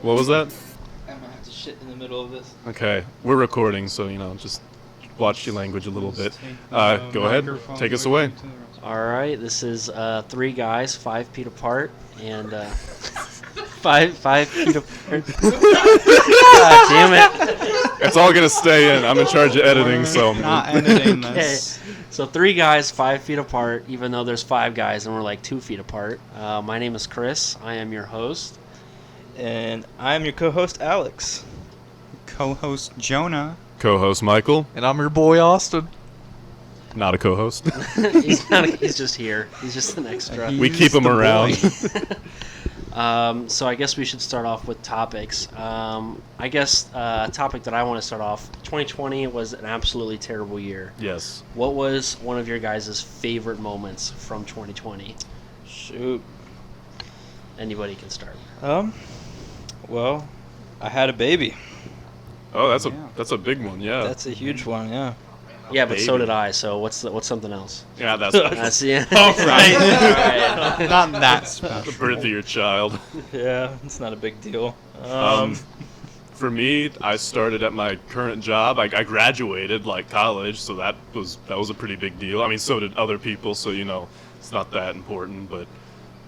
What was that? I'm gonna have to shit in the middle of this. Okay, we're recording, so just watch your language a little bit. Go ahead, take us away. All right, this is 3 guys, 5 feet apart, and 5 feet apart. God damn it! It's all gonna stay in. I'm in charge of editing, so. Not editing this. So 3 guys, 5 feet apart, even though there's 5 guys and we're like 2 feet apart. My name is Chris. I am your host. And I'm your co-host, Alex. Co-host Jonah. Co-host Michael, And I'm your boy Austin. not a co-host. He's just here. He's just an extra. We keep him around. So I guess we should start off with topics. I guess a topic that I want to start off, 2020 was an absolutely terrible year. Yes. What was one of your guys' favorite moments from 2020? Shoot. Anybody can start. Well, I had a baby. Oh, that's a big one. Yeah. That's a huge one, yeah. Yeah, but so Baby. did I. So what's something else? Yeah, that's That's yeah. All right. Alright. Not that the special. birth of your child. Yeah, it's not a big deal. For me, I started at my current job. I graduated like college, so that was a pretty big deal. I mean, so did other people. So it's not that important, but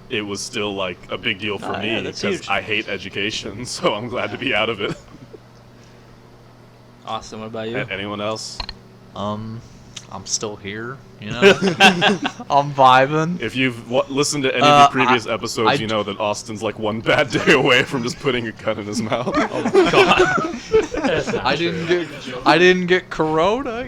it was still like a big deal for me yeah, that's because huge. I hate education. So I'm glad to be out of it. Austin, what about you? Anyone else? I'm still here, I'm vibing. If you've listened to any of the previous I episodes, you know that Austin's like one bad day away from just putting a gun in his mouth. I didn't get corona,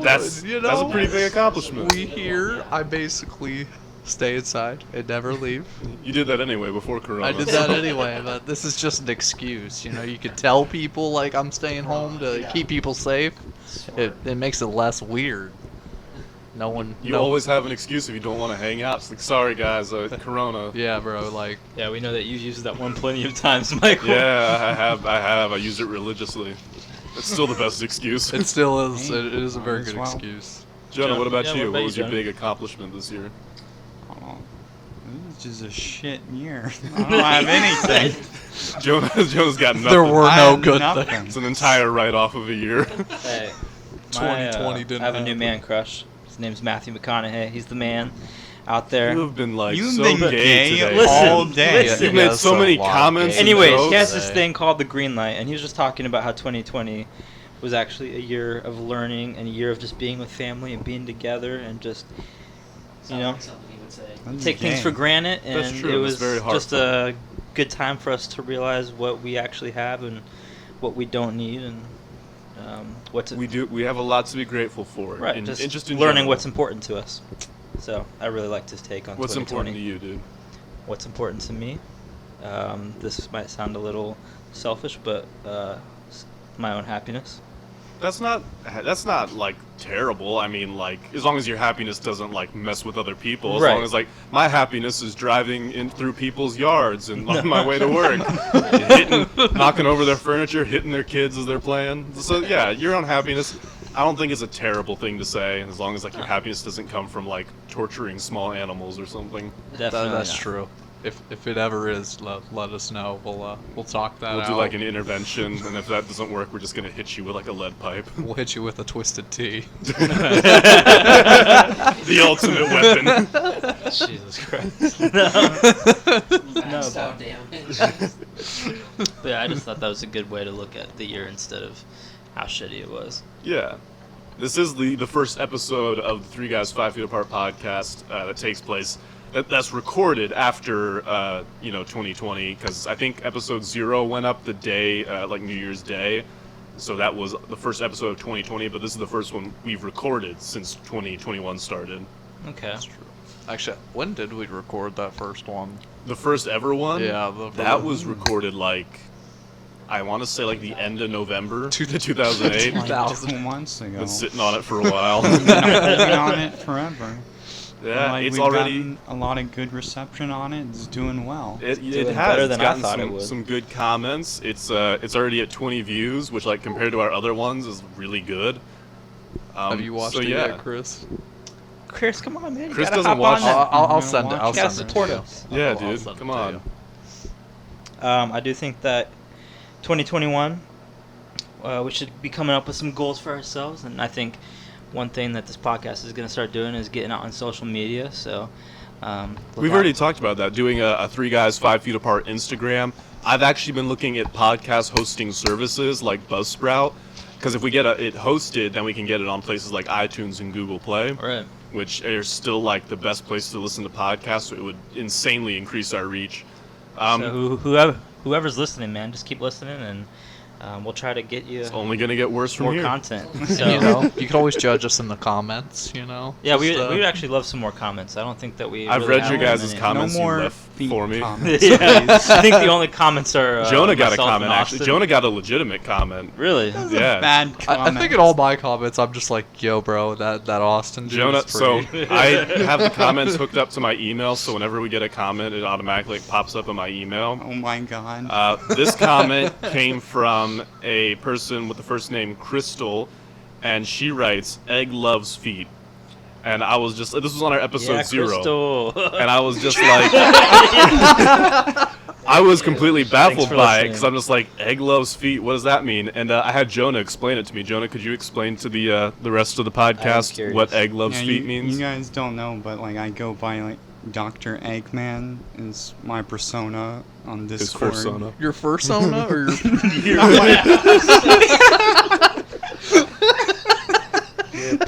That's a pretty big accomplishment. We here, I basically stay inside and never leave. You did that anyway before Corona. I did that anyway, but this is just an excuse. You could tell people like I'm staying home to keep people safe. It makes it less weird. No one. You always have an excuse if you don't want to hang out. It's like, sorry guys, Corona. Yeah, bro. Like. Yeah, we know that you've used that one plenty of times, Michael. Yeah, I have. I use it religiously. It's still the best excuse. It still is. It is a very As good well. excuse. Jonah, what about Yeah, you? what about What you, was your Jonah? big accomplishment this year? Oh, this is just a shit year. I don't have anything. Jonah's got nothing. There were I no had good nothing. things. It's an entire write-off of a year. Hey, 2020 didn't I have a new happen. man crush. His name's Matthew McConaughey. He's the man out there. You have been like You've so been gay gay today. Listen, all day. listen. You've made Yes, so a many lot of comments. gay and Anyways, jokes. he has this thing called the green light, and he was just talking about how 2020 was actually a year of learning and a year of just being with family and being together and just, Something he would say. That's take things gay. for granted. And That's true, it that's was very just heartfelt. a good time for us to realize what we actually have and what we don't need and what to We have a lot to be grateful for. right. In, just in just in learning general. what's important to us. So I really liked his take on What's 2020. important to you, dude? What's important to me? This might sound a little selfish, but my own happiness. That's not like terrible. I mean, like, as long as your happiness doesn't like mess with other people. As Right. long as like my happiness is driving in through people's yards and on my way to work, knocking over their furniture, hitting their kids as they're playing. So yeah, your own happiness. I don't think it's a terrible thing to say, as long as like your happiness doesn't come from like torturing small animals or something. Definitely That's not. true. If it ever is, let us know. We'll talk that We'll out. do like an intervention, and if that doesn't work, we're just gonna hit you with like a lead pipe. We'll hit you with a twisted T. The ultimate weapon. Jesus Christ. No, Stop damage. but yeah, I just thought that was a good way to look at the year instead of how shitty it was. Yeah. This is the first episode of the Three Guys 5 Feet Apart podcast that takes place. That's recorded after 2020, because I think episode 0 went up the day like New Year's Day, so that was the first episode of 2020. But this is the first one we've recorded since 2021 started. Okay. That's true. Actually, when did we record that first one? The first ever one, Yeah, that was recorded like I want to say like the end of November 2008. Like 2000. 2 months ago. Been sitting on it for a while. We've been on it forever. Yeah, Like, it's we've already. gotten a lot of good reception on it. It's doing well. It doing has. better It's than I gotten thought it some, would. some good comments. It's already at 20 views, which like compared to our other ones is really good. Have you watched so, it yeah. yet, Chris? Chris, come on, man. You Chris gotta doesn't hop watch on it. that. I'll send it. watch I'll it. Gotta send it support to you. us. Yeah, I'll dude, send it come to on. you. I do think that 2021, we should be coming up with some goals for ourselves. And I think one thing that this podcast is going to start doing is getting out on social media. So We've already talked about that, doing a 3 Guys 5 Feet Apart Instagram. I've actually been looking at podcast hosting services like Buzzsprout, because if we get it hosted, then we can get it on places like iTunes and Google Play, Right. which are still like the best place to listen to podcasts. So it would insanely increase our reach. So whoever's listening, man, just keep listening, and we'll try to get you It's only going to get worse from more here. content. And, So, you know, you can always judge us in the comments. You know. yeah, we Just, would actually love some more comments. I don't think that we. I've really read your have guys' many. comments no you more left feet for me. comments, Yeah, please. I think the only comments are Jonah got a myself comment, and actually. Austin. Jonah got a legitimate comment. Really? Yeah. Bad I comment. think in all my comments, I'm just like, yo, bro, that Austin dude Jonah, is pretty. so I have the comments hooked up to my email, so whenever we get a comment, it automatically pops up in my email. Oh my god. This comment came from a person with the first name Crystal, and she writes, "Egg loves feet." And I was just, this was on our episode Yeah, 0. Crystal. And I was just like, I was completely baffled for by it, listening. because I'm just like, egg loves feet, what does that mean? And I had Jonah explain it to me. Jonah, could you explain to the rest of the podcast curious. what egg loves Yeah, feet you, means? You guys don't know, but like I go by like Dr. Eggman is my persona on His Discord. persona. Your fursona or your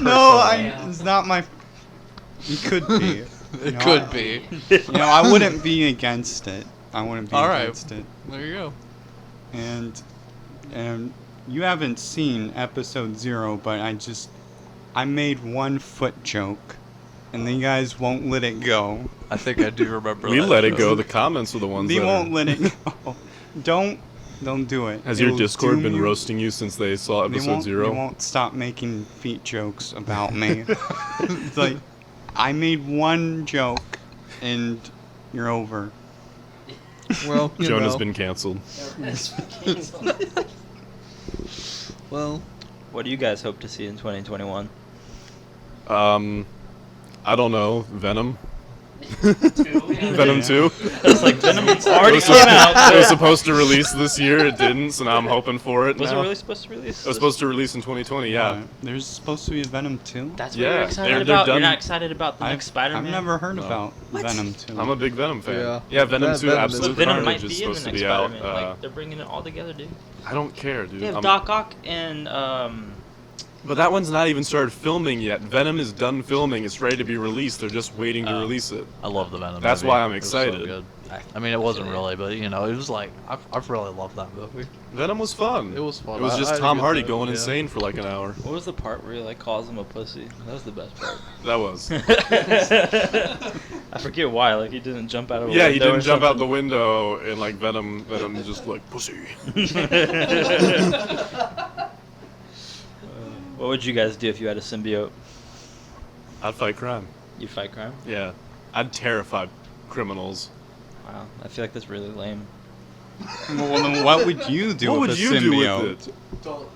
No, it's not my. It could be. It No, could I- be. You know, I wouldn't be against it. I wouldn't be All right. against it. There you go. And you haven't seen episode 0, but I made one foot joke, and the guys won't let it go. I think I do remember We that. let it go. The comments are the ones They that won't are... let it go. Don't do it. Has your It'll Discord doom been you. roasting you since they saw They episode won't, 0? They won't stop making feet jokes about me. It's like, I made one joke, and you're over. Well, you Jonah's know. been canceled. Well, What do you guys hope to see in 2021? I don't know. Venom? Venom 2? It's like Venom already It came out. was supposed to release this year. It didn't, so now I'm hoping for it Was it now. really supposed to release? It was supposed to release in 2020, yeah. There's supposed to be a Venom 2? That's what Yeah, you're excited they're about. You're done- not excited about the next Spider-Man. I've never heard No. about Venom 2. I'm a big Venom fan. Yeah. Venom That 2 Venom is Absolute But Venom Carnage might is be in the supposed to next be out. Spider-Man. Like they're bringing it all together, dude. I don't care, dude. They have I'm- Doc Ock and But that one's not even started filming yet. Venom is done filming. It's ready to be released. They're just waiting to release it. I love the Venom. That's movie. why I'm It was so excited. good. I mean, it wasn't really, but you know, it was like I've really loved that movie. Venom was fun. It was fun. It was I just had a Tom good Hardy time, going yeah. insane for like an hour. what was the part where he like calls him a pussy? That was the best part. That was. I forget why. Like he didn't jump out of a Yeah, he window or didn't jump out the something. window and like Venom just like pussy. What would you guys do if you had a symbiote? I'd fight crime. You fight crime? Yeah, I'd terrify criminals. Wow, I feel like that's really lame. Well, then what would you do What with would a you symbiote? do with it? Don't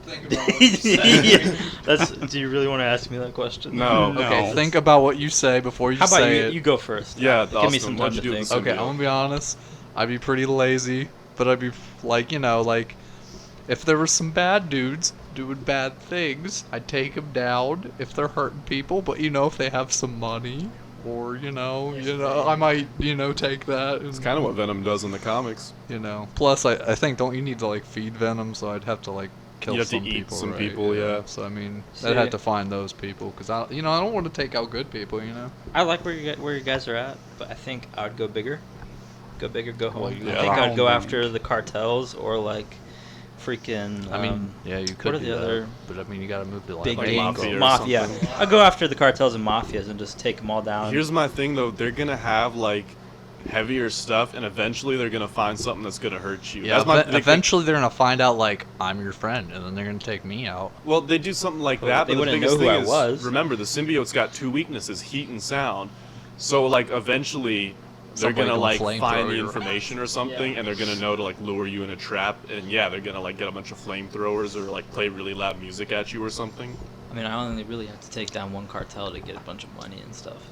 think about what you Yeah, that's. Do you really want to ask me that question? No. No. Okay, think about what you say before you How about say you? it. You go first. Yeah, Give me Austin, some what'd time you to do with think. the Okay, I'm gonna be honest. I'd be pretty lazy, but I'd be like, you know, like if there were some bad dudes doing bad things, I'd take them down if they're hurting people. But you know, if they have some money, or you know, I might, take that. It's kind of what Venom does in the comics. Plus, I think don't you need to like feed Venom? So I'd have to like kill You have to some eat people. some right? people, yeah. So I mean, See- I'd have to find those people because I don't want to take out good people. I like where you guys are at, but I think I would go bigger. Go bigger, go home. Well, I yeah. think I'd go Wow. after the cartels or like freaking. I mean, yeah, you could what are do the that, other but I mean, you got to move to like big like gangs? mafia or Mafia. something. I'd go after the cartels and mafias and just take them all down. Here's my thing though, they're gonna have like heavier stuff, and eventually they're gonna find something that's gonna hurt you. Yeah, That's my big thing. eventually they're gonna find out like I'm your friend, and then they're gonna take me out. Well, they do something like Well, that, they but the wouldn't biggest know who thing I is, was. remember, the symbiote's got 2 weaknesses, heat and sound. So, like, eventually, they're Somebody gonna, gonna like, flamethrower find the you. information or something, and they're gonna know to, like, lure you in a trap, and yeah, they're gonna, like, get a bunch of flamethrowers or, like, play really loud music at you or something. I mean, I only really have to take down one cartel to get a bunch of money and stuff.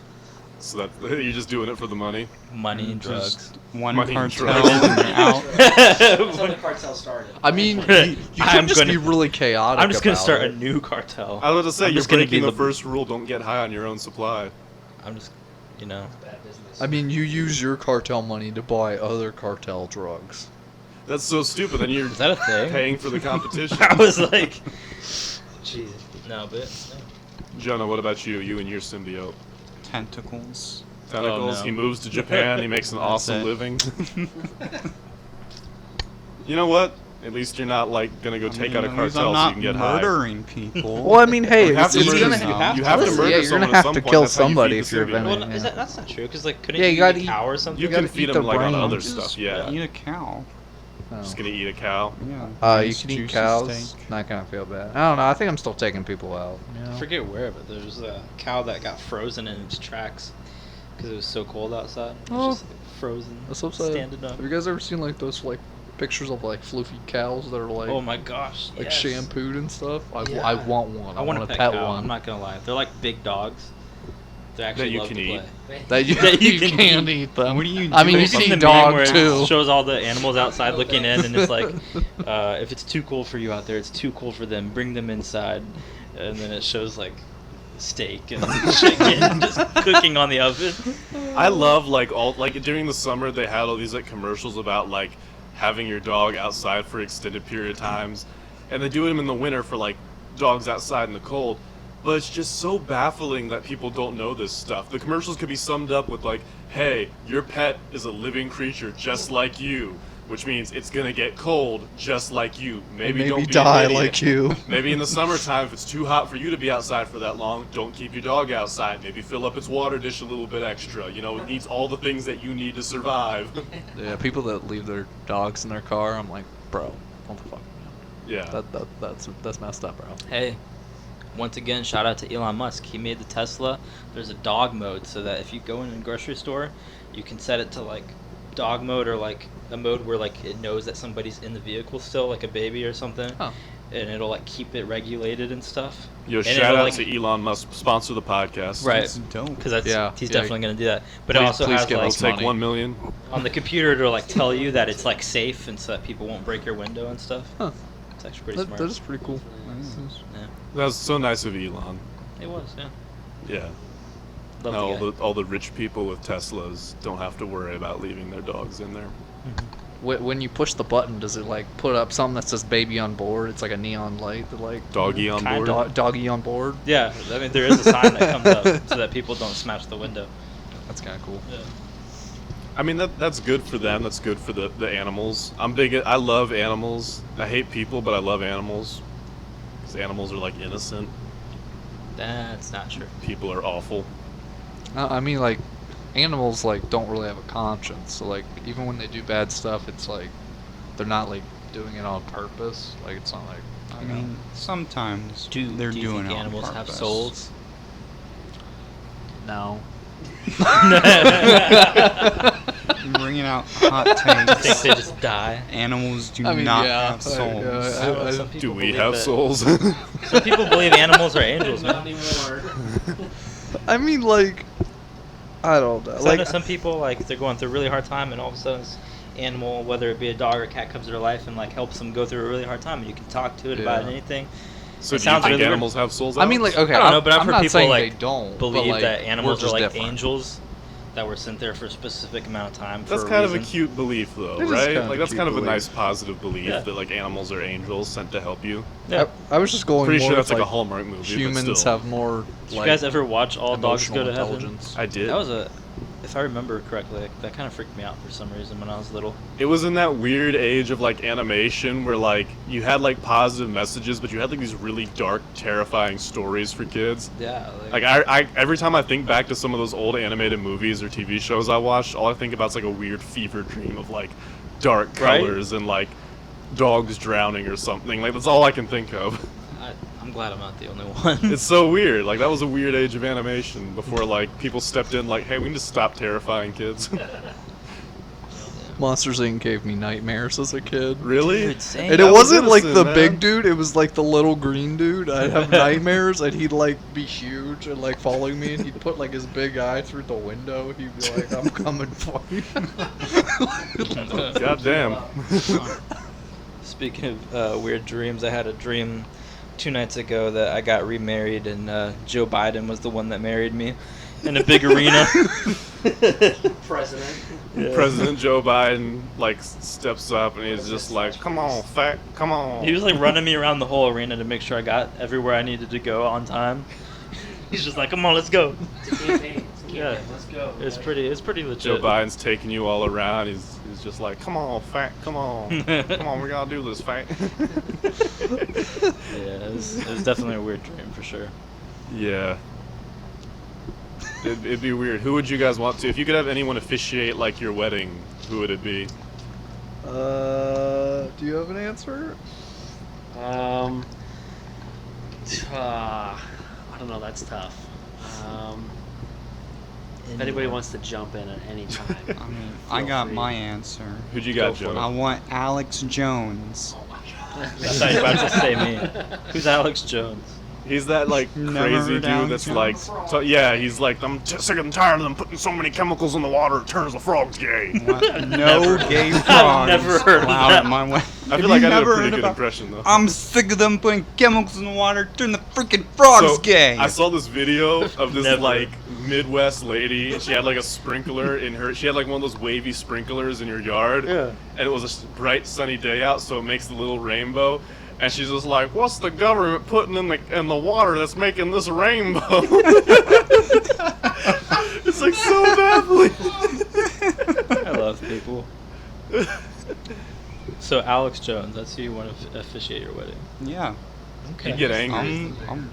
So that you're just doing it for the money. Money and drugs. Just one Money and cartel drugs. and you're out. That's how the cartel started. I mean, you I'm can just gonna- be really chaotic. I'm just gonna about start a it. new cartel. I was going to say, I'm you're just gonna breaking be the the- first rule, don't get high on your own supply. I'm just, you know. Bad business. I mean, you use your cartel money to buy other cartel drugs. That's so stupid, then you're Is that a thing? paying for the competition. I was like, Jesus. No, but no. Jonah, what about you? You and your symbiote. Tentacles. Tentacles, no. he moves to Japan, he makes an That's awesome it. living. You know what? At least you're not like gonna go take out a At least cartel I'm so you not can get high. murdering people. Well, I mean, hey, You have it's, to it's murder gonna. someone. You have to Listen, murder yeah, you're someone gonna at have some to point. kill That's how you somebody feed if the you're symbiote. venom. Well, Yeah. that's not true. Because like, couldn't Yeah, you you eat gotta a eat- cow or something? You gotta can feed eat them the like on brain. other Just stuff, yeah. Eat a cow. Oh. Just gonna eat a cow. Yeah. You nice can eat juicy cows. steak. Not gonna feel bad. I don't know. I think I'm still taking people out. You know? I forget where, but there was a cow that got frozen in its tracks because it was so cold outside. It was Oh. just like, frozen, That's so sad. standing up. Have you guys ever seen like those like pictures of like floofy cows that are like Oh my gosh! like yes. shampooed and stuff? Yeah. I want one. I want a to pet pet cow. one. I'm not gonna lie. They're like big dogs. They actually you love can to eat. play. that you, that you you can can't eat. eat them. What do you I do mean, you if can Seen eat the meme dog where it too. shows all the animals outside looking in, and it's like, if it's too cold for you out there, it's too cold for them. Bring them inside, and then it shows like steak and chicken just cooking on the oven. I love like during the summer they had all these like commercials about like having your dog outside for extended period of times, and they do them in the winter for like dogs outside in the cold. But it's just so baffling that people don't know this stuff. The commercials could be summed up with like, "Hey, your pet is a living creature just like you," which means it's gonna get cold just like you. Maybe don't be an die idiot. like you. Maybe in the summertime, if it's too hot for you to be outside for that long, don't keep your dog outside. Maybe fill up its water dish a little bit extra. You know, it needs all the things that you need to survive. Yeah, people that leave their dogs in their car, I'm like, bro, what the fuck? Yeah. That's messed up, bro. Hey, once again, shout out to Elon Musk. He made the Tesla. There's a dog mode so that if you go in a grocery store, you can set it to like dog mode or like a mode where like it knows that somebody's in the vehicle still, like a baby or something, Oh. and it'll like keep it regulated and stuff. Yo, And shout it'll, out like- to Elon Musk, sponsor the podcast. Right. That's dope. Because Yeah, he's yeah. definitely gonna do that. But it Please- also please has give I'll like us take money. 1 million. on the computer it'll like tell you that it's like safe and so that people won't break your window and stuff. Huh. It's actually pretty smart. That is pretty cool. Yeah, That was so nice of Elon. it was. Yeah. Yeah. Love How the guy. all the rich people with Teslas don't have to worry about leaving their dogs in there. When you push the button, does it like put up something that says "baby on board"? It's like a neon light that like Doggy on Kinda. board. doggy on board. Yeah, I mean there is a sign that comes up so that people don't smash the window. That's kind of cool. Yeah. I mean that's good for them. That's good for the animals. I love animals. I hate people, but I love animals. Because animals are like innocent. That's not true. People are awful. I mean, like animals like don't really have a conscience. So like even when they do bad stuff, it's like they're not like doing it on purpose. Like it's not like I mean, sometimes they're do you doing think it on animals have purpose. souls? no. You're bringing out hot I think takes. they just die. Animals do I mean, not yeah, have souls. I don't know, some Do people we believe have that- souls? Some people believe animals are angels, Not man. anymore. I mean, like I don't know. So I know Like some people like they're going through a really hard time, and all of a sudden, this animal, whether it be a dog or a cat, comes to their life and like helps them go through a really hard time, and you can talk to it about Yeah. anything. So It do you sounds think really weird. animals have souls? I mean, like Alex? okay. I don't know, but I've I'm heard not people, saying like, they don't Believe but, like, that we're animals are just like different. angels that were sent there for a specific amount of time. That's for kind a of a reason. cute belief, though, It is right? kind of Like a that's cute kind of a belief. nice positive belief Yeah. that like animals are angels sent to help you. Yeah. I was just going Pretty more sure that's with, like a Hallmark movie. humans but still. have more. Did you like, guys ever watch All Dogs Go emotional to Heaven? intelligence. I did. That was if I remember correctly, that kind of freaked me out for some reason when I was little. It was in that weird age of like animation where like you had like positive messages, but you had like these really dark, terrifying stories for kids. Yeah. Like I every time I think back to some of those old animated movies or TV shows I watched, all I think about is like a weird fever dream of like dark Right? colors and like dogs drowning or something. Like that's all I can think of. I'm glad I'm not the only one. It's so weird. Like that was a weird age of animation before like people stepped in like, hey, we need to stop terrifying kids. Monsters Inc. gave me nightmares as a kid. Really? Dude, same. And That it was wasn't like innocent, the man. big dude, it was like the little green dude. I'd have nightmares and he'd like be huge and like following me and he'd put like his big eye through the window. He'd be like, I'm coming for you. God damn. Speaking of weird dreams, I had a dream 2 nights ago that I got remarried and Joe Biden was the one that married me in a big arena. President. Yeah. President Joe Biden like steps up and he's just like, "Come on, fat, come on." He was like running me around the whole arena to make sure I got everywhere I needed to go on time. He's just like, "Come on, let's go." Yeah, Let's go. it's pretty legit. Joe Biden's taking you all around. He's just like, "Come on, fat, come on, come on, we gotta do this, fat." Yeah, it was definitely a weird dream for sure. Yeah. It'd be weird. Who would you guys want to? If you could have anyone officiate like your wedding, who would it be? Do you have an answer? I don't know. That's tough. If anybody wants to jump in at any time. I mean, I Feel got free. my answer. Who'd you got, Go for Joe? I want Alex Jones. I thought you were about to say me. Who's Alex Jones? He's that like Never crazy heard dude Alex that's Jones? like, yeah, he's like, I'm sick and tired of them putting so many chemicals in the water. It turns the frogs gay. What? No gay frogs never heard of allowed that. at my wedding. I feel Have like you I did a never pretty heard good about- impression though. I'm sick of them putting chemicals in the water, turn the freaking frogs So, gay. I saw this video of this Never. like Midwest lady. And she had like a sprinkler in her. She had like one of those wavy sprinklers in your yard. Yeah. And it was a bright sunny day out, so it makes the little rainbow. And she's just like, "What's the government putting in the water that's making this rainbow?" It's like so baffling. I love people. So Alex Jones, that's who you want to officiate your wedding. Yeah. Okay. You get angry. I'm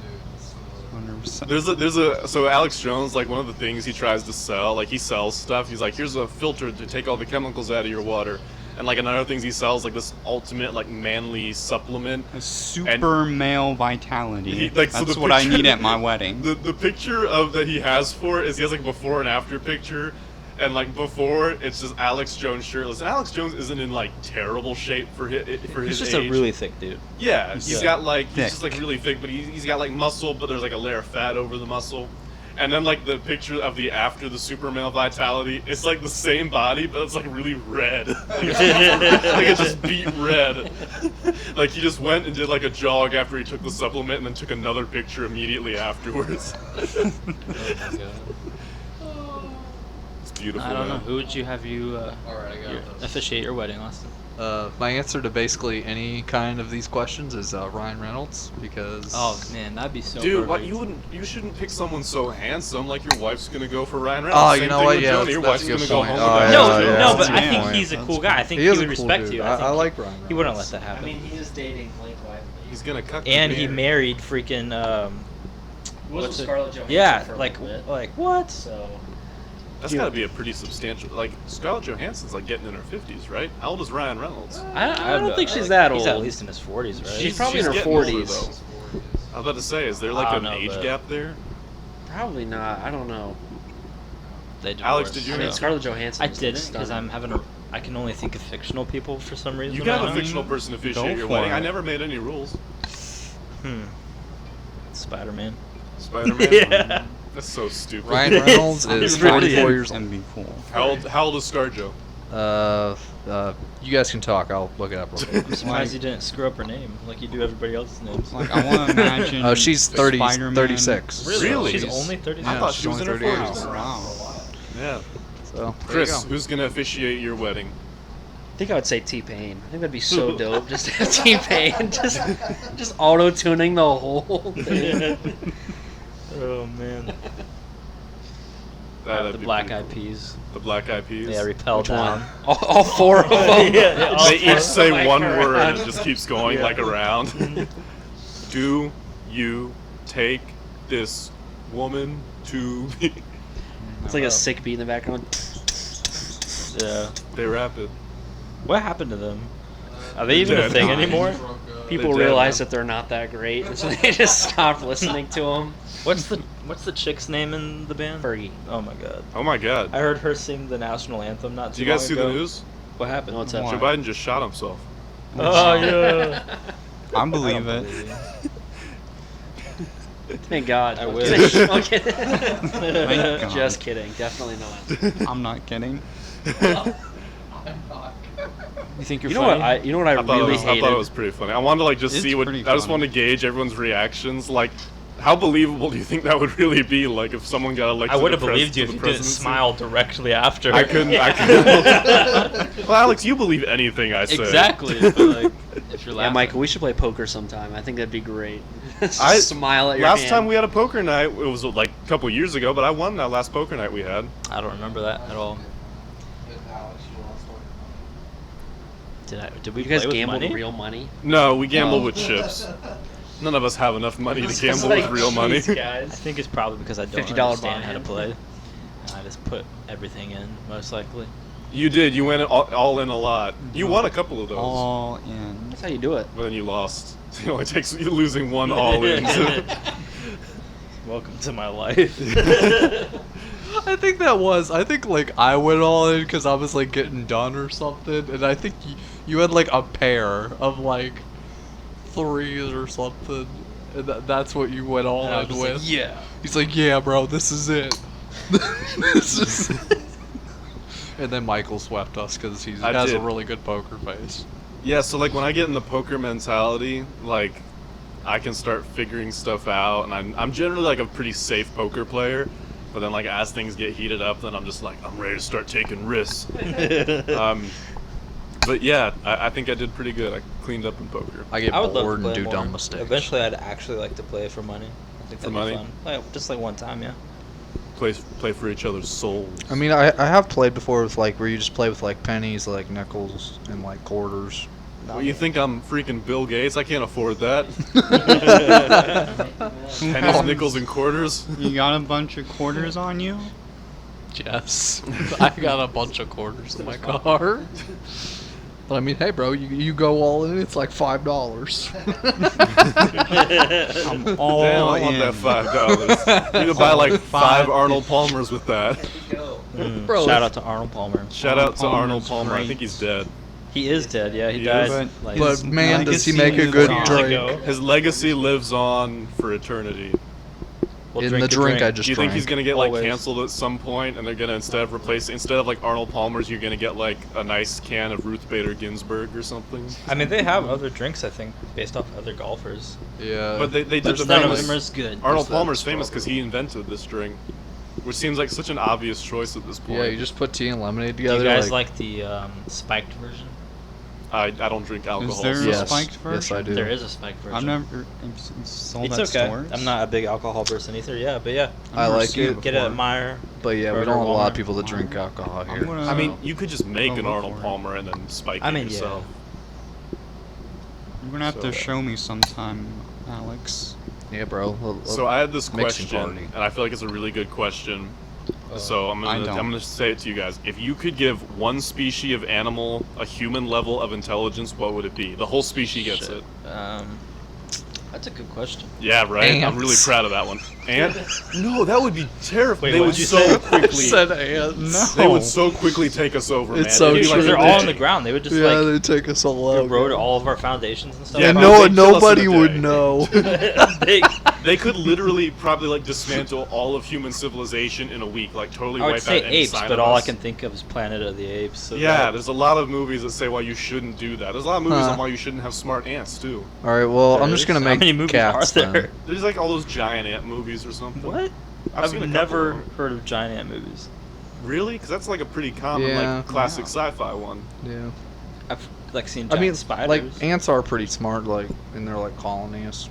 100%. There's a so Alex Jones, like one of the things he tries to sell, like he sells stuff. He's like, here's a filter to take all the chemicals out of your water, and like another things he sells, like this ultimate like manly supplement. A super male vitality. Like, so That's the what I picture- need at my wedding. The picture of that he has for it is he has like a before and after picture, and like before it's just Alex Jones shirtless. And Alex Jones isn't in like terrible shape for his He's just age. a really thick dude. Yeah, he's Yeah. got like he's Thick. just like really thick, but he's got like muscle, but there's like a layer of fat over the muscle. And then like the picture of the after the super male vitality, it's like the same body, but it's like really red. Like it's just beat red. Like he just went and did like a jog after he took the supplement, and then took another picture immediately afterwards. It's beautiful. I don't know. man. Who would you have you Alright, I officiate your wedding, Austin? My answer to basically any kind of these questions is Ryan Reynolds because. Oh man, that'd be so. Dude, what perfect. you shouldn't pick someone so handsome like your wife's gonna go for Ryan Reynolds. Oh, Same you know thing what? with Yeah, Jonah. Your that's wife's a good gonna go point. home Oh, with yeah, that. No, yeah, no, that's but a I good think point. he's a cool That's- guy. I think he he is a would cool respect dude. you. I think like Ryan Reynolds. he wouldn't let that happen. I mean, he is dating Blake Lively. He's gonna cut. And the he beard. married freaking. Was What's with it? Scarlett Johansson Yeah, for a like little bit. like what? So That's gotta be a pretty substantial. Like Scarlett Johansson's like getting in her 50s, right? How old is Ryan Reynolds? I don't think she's that old. He's at least in his 40s, right? She's probably in her getting older, 40s. though. I was about to say, is there like I an don't know, age but- gap there? Probably not. I don't know. They Alex, divorced. did you I mean, know? Scarlett Johansson. I didn't because I'm having a. I can only think of fictional people for some reason. You got right a now. fictional person officiate Go your for wedding. it. I never made any rules. Spider-Man. Spider-Man. Yeah. That's so stupid. Ryan Reynolds is It really 44 is. years old. And be cool. How old is ScarJo? You guys can talk. I'll look it up real quick. I'm surprised you didn't screw up her name like you do everybody else's names. Like, I want to imagine. Oh, she's 30, Spider-Man. 36. Really? She's only 30. I Yeah, thought she's she was in only her 38. 40s. Wow. Yeah. So, there you Chris, go. who's gonna officiate your wedding? I think I would say T-Pain. I think that'd be so dope just to have T-Pain just auto-tuning the whole thing. Oh man. That'd The be Black pretty Eyed cool. Peas. The Black Eyed Peas. Yeah, repel Which one? down. All four of them. Yeah, all They four. each say Oh my one God. word and it just keeps going Yeah. like around. Do you take this woman to be? It's like a sick beat in the background. Yeah. They rap it. What happened to them? Are they even a Dead. thing anymore? People They're dead realize now. that they're not that great, and so they just stop listening to them. What's the chick's name in the band? Fergie. Oh my god. Oh my god. I heard her sing the national anthem not too Do you guys long see ago. the news? What happened? What's up? What? Joe Biden just shot himself. Oh yeah. I believe it. Thank God. I wish. Okay. Thank God. Just kidding. Definitely not. I'm not kidding. You think you're You know funny? what? I really I hated. thought it was pretty funny. I wanted to like just It's see what. pretty I just funny. wanted to gauge everyone's reactions. Like, how believable do you think that would really be? Like, if someone got elected, I would have to the believed you to if the you didn't presidency? smile directly after. I couldn't. I couldn't. Well, Alex, you believe anything I say. Exactly. But, like, if you're Yeah, laughing. Michael, we should play poker sometime. I think that'd be great. I- Smile at your Last hand. time we had a poker night, it was like a couple years ago, but I won that last poker night we had. I don't remember that at all. Did we You guys play with gambled money? real money? No, we gambled Oh. with chips. None of us have enough money to It's gamble like, with real money. jeez, I guys. think it's probably because I don't $50 understand how to buy-in. play. I just put everything in, most likely. You did. You went all in a lot. You won a couple of those, All in. That's how you do it. but then you lost. It only takes you losing one all in. Welcome to my life. I think that was. I think like I went all in because I was like getting done or something, and I think you had like a pair of like threes or something, and that's what you went all And I in was with. like, yeah. He's like, yeah, bro, this is it. This is it. And then Michael swept us because he I has a did. really good poker face. Yeah, so like when I get in the poker mentality, like I can start figuring stuff out, and I'm generally like a pretty safe poker player. But then like as things get heated up, then I'm just like I'm ready to start taking risks. But yeah, I think I did pretty good. I cleaned up in poker. I get I would love to bored and play do more. dumb mistakes. Eventually, I'd actually like to play for money. I think For that'd money? be fun. Like, just like one time, yeah. Play for each other's souls. I mean, I have played before with like where you just play with like pennies, like nickels, and like quarters. Well, you think I'm freaking Bill Gates? I can't afford that. Pennies, nickels, and quarters. You got a bunch of quarters on you? Yes, I got a bunch of quarters in my car. But I mean, hey, bro, you go all in. It's like $5. I'm all Damn, I want in. that $5. You could buy like 5 Arnold Palmers with that. Bro, Shout out to Arnold Palmer. Shout out to Palmer's Arnold Palmer. I great. think he's dead. He is dead. Yeah, he He died. is? Like, But His man, does he legacy make a is good on. drink? ago. His legacy lives on for eternity. we'll In drink the drink I Do just you think drank. he's gonna get like Always. canceled at some point, and they're gonna instead of like Arnold Palmer's, you're gonna get like a nice can of Ruth Bader Ginsburg or something? I mean, they have other drinks, I think, based off other golfers. Yeah. But they did But the none of famous them are as good. Arnold What's that? Palmer's famous because he invented this drink, which seems like such an obvious choice at this point. Yeah, you just put tea and lemonade Do together. you guys like the spiked version? I don't drink alcohol. there so- a Yes, spiked yes, I version? do. There is a spiked version. I've never sold It's at okay. stores. I'm not a big alcohol person either. Yeah, but yeah. I've I never like seen it. Get it at before. Meyer. But yeah, we Burger don't have a lot of Walmart. people that drink alcohol I'm here. gonna- I mean, you could just make I'll an look Arnold for it. Palmer and then spike I it mean, yeah. yourself. You're gonna have So- to show me sometime, Alex. Yeah, bro. So I had this Mixing question, party. and I feel like it's a really good question. So I'm I gonna don't. say it to you guys. If you could give one species of animal a human level of intelligence, what would it be? The whole species gets Shit. it. That's a good question. Yeah, right. I'm really Ants. proud of that one. Ant? No, that would be terrifying. Wait, They what would did you so say? quickly. said ants. They would so quickly take us over, It's man. so It'd be true. Because they're they- all on the ground. They would just Yeah, like they take us all out. erode all of our foundations and stuff. Yeah, And no, no, they'd kill us in a nobody would day. know. They- They could literally probably like dismantle all of human civilization in a week, like totally I would wipe say out any apes, sign but of all I us. can think of is Planet of the Apes. So Yeah, that- there's a lot of movies that say why you shouldn't do that. There's a lot of movies Huh. on why you shouldn't have smart ants too. All right, well, I'm There just is. gonna How make many movies cats are there? then. There's like all those giant ant movies or something. What? I've seen a couple never of them. heard of giant ant movies. Really? Because that's like a pretty common, Yeah. like classic sci-fi one. Yeah. I've like seen I giant mean, spiders, like ants are pretty smart, like in their like colonies.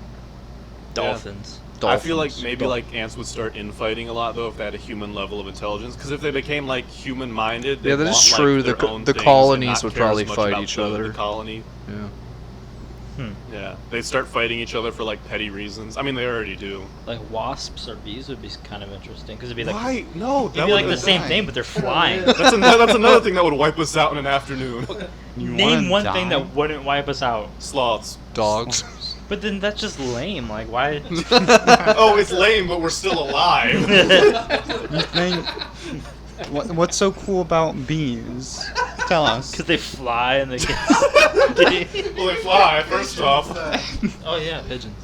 dolphins. I feel like Dolphins. maybe like ants would start infighting a lot though if they had a human level of intelligence. Because if they became like human-minded, Yeah, they'd that is want, like, true. their The own the things and colonies not would care as probably much fight about each the other. colony. Yeah. Yeah, they start fighting each other for like petty reasons. I mean, they already do. Like wasps or bees would be kind of interesting because it'd be like Why? No, it'd that be like would the same die. thing, but they're flying. That's another thing that would wipe us out in an afternoon. You Name wanna one die? thing that wouldn't wipe us out. Sloths. Dogs. But then that's just lame. Like why? Oh, it's lame, but we're still alive. You think? What's so cool about bees? Tell us. Because they fly and they get. Well, they fly, first off. Oh yeah, pigeons.